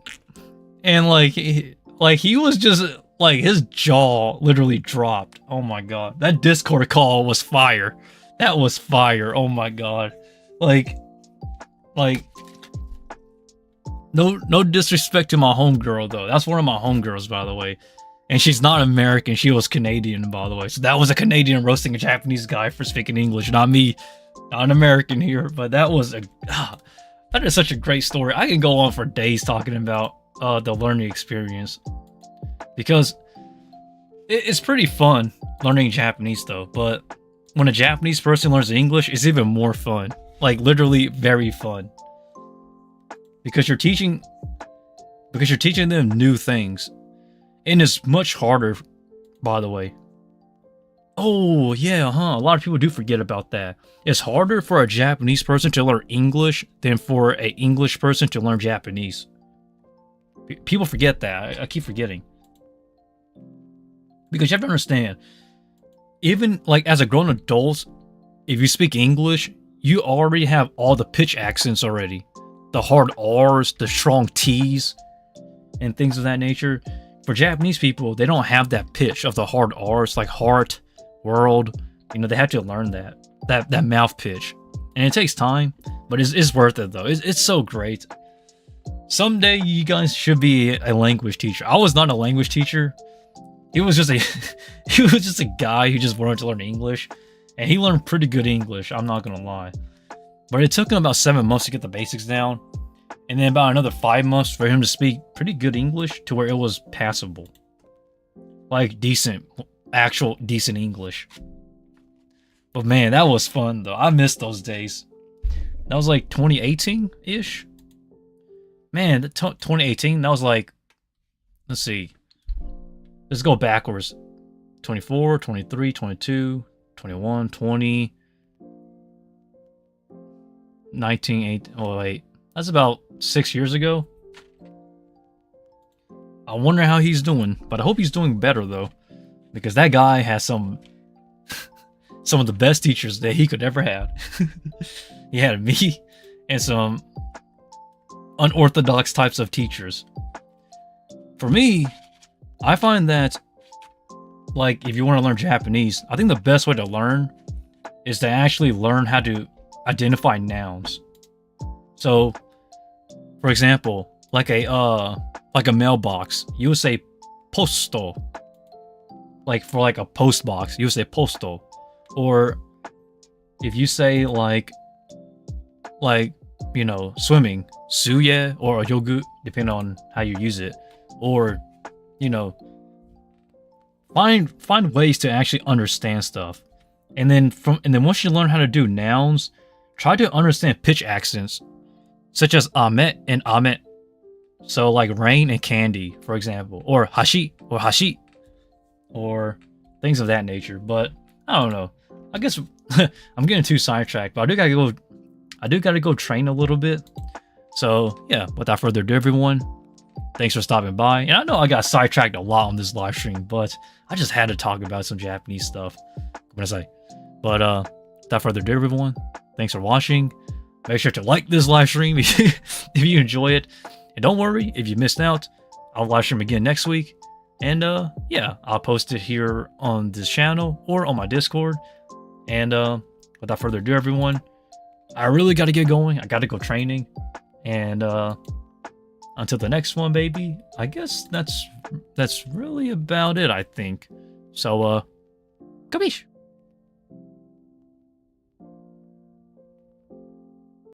he was just his jaw literally dropped. Oh my god. That Discord call was fire. That was fire. Oh my god. No disrespect to my homegirl though. That's one of my homegirls, by the way. And she's not American. She was Canadian, by the way. So that was a Canadian roasting a Japanese guy for speaking English, not me. Not an American here. But that is such a great story. I can go on for days talking about the learning experience, because it's pretty fun learning Japanese though. But when a Japanese person learns English, it's even more fun. Literally very fun. Because you're teaching them new things. And it's much harder, by the way. Oh, yeah, a lot of people do forget about that. It's harder for a Japanese person to learn English than for an English person to learn Japanese. People forget that. I keep forgetting. Because you have to understand, even as a grown adult, if you speak English, you already have all the pitch accents already. The hard R's, the strong T's, and things of that nature. For Japanese people, they don't have that pitch of the hard R's, like heart, world. They have to learn that mouth pitch. And it takes time, but it's worth it though. It's so great. Someday you guys should be a language teacher. I was not a language teacher. He was just a guy who just wanted to learn English. And he learned pretty good English, I'm not gonna lie. But it took him about 7 months to get the basics down. And then about another 5 months for him to speak pretty good English to where it was passable. Like decent, actual decent English. But man, that was fun though. I missed those days. That was like 2018-ish? Man, 2018, that was like, let's see. Let's go backwards. 24, 23, 22, 21, 20, 19, 18, oh wait. That's about 6 years ago. I wonder how he's doing, but I hope he's doing better though. Because that guy has some of the best teachers that he could ever have. He had me and some unorthodox types of teachers. For me, I find that, like, if you want to learn Japanese, I think the best way to learn is to actually learn how to identify nouns. So, for example, like a mailbox, you would say posto. Like for like a post box, you would say posto. Or if you say like you know, swimming, suye or yogu, depending on how you use it. Or, you know, find ways to actually understand stuff. And then once you learn how to do nouns, try to understand pitch accents, such as amet and amet. So like rain and candy, for example, or hashi, or things of that nature. But I don't know. I guess I'm getting too sidetracked, but I do gotta go train a little bit. So yeah, without further ado, everyone, thanks for stopping by. And I know I got sidetracked a lot on this live stream, but I just had to talk about some Japanese stuff. But without further ado, everyone, thanks for watching. Make sure to like this live stream if you enjoy it. And don't worry if you missed out. I'll live stream again next week. And yeah, I'll post it here on this channel or on my Discord. And without further ado, everyone, I really got to get going. I got to go training. And until the next one, baby, I guess that's really about it, I think. So, kabish!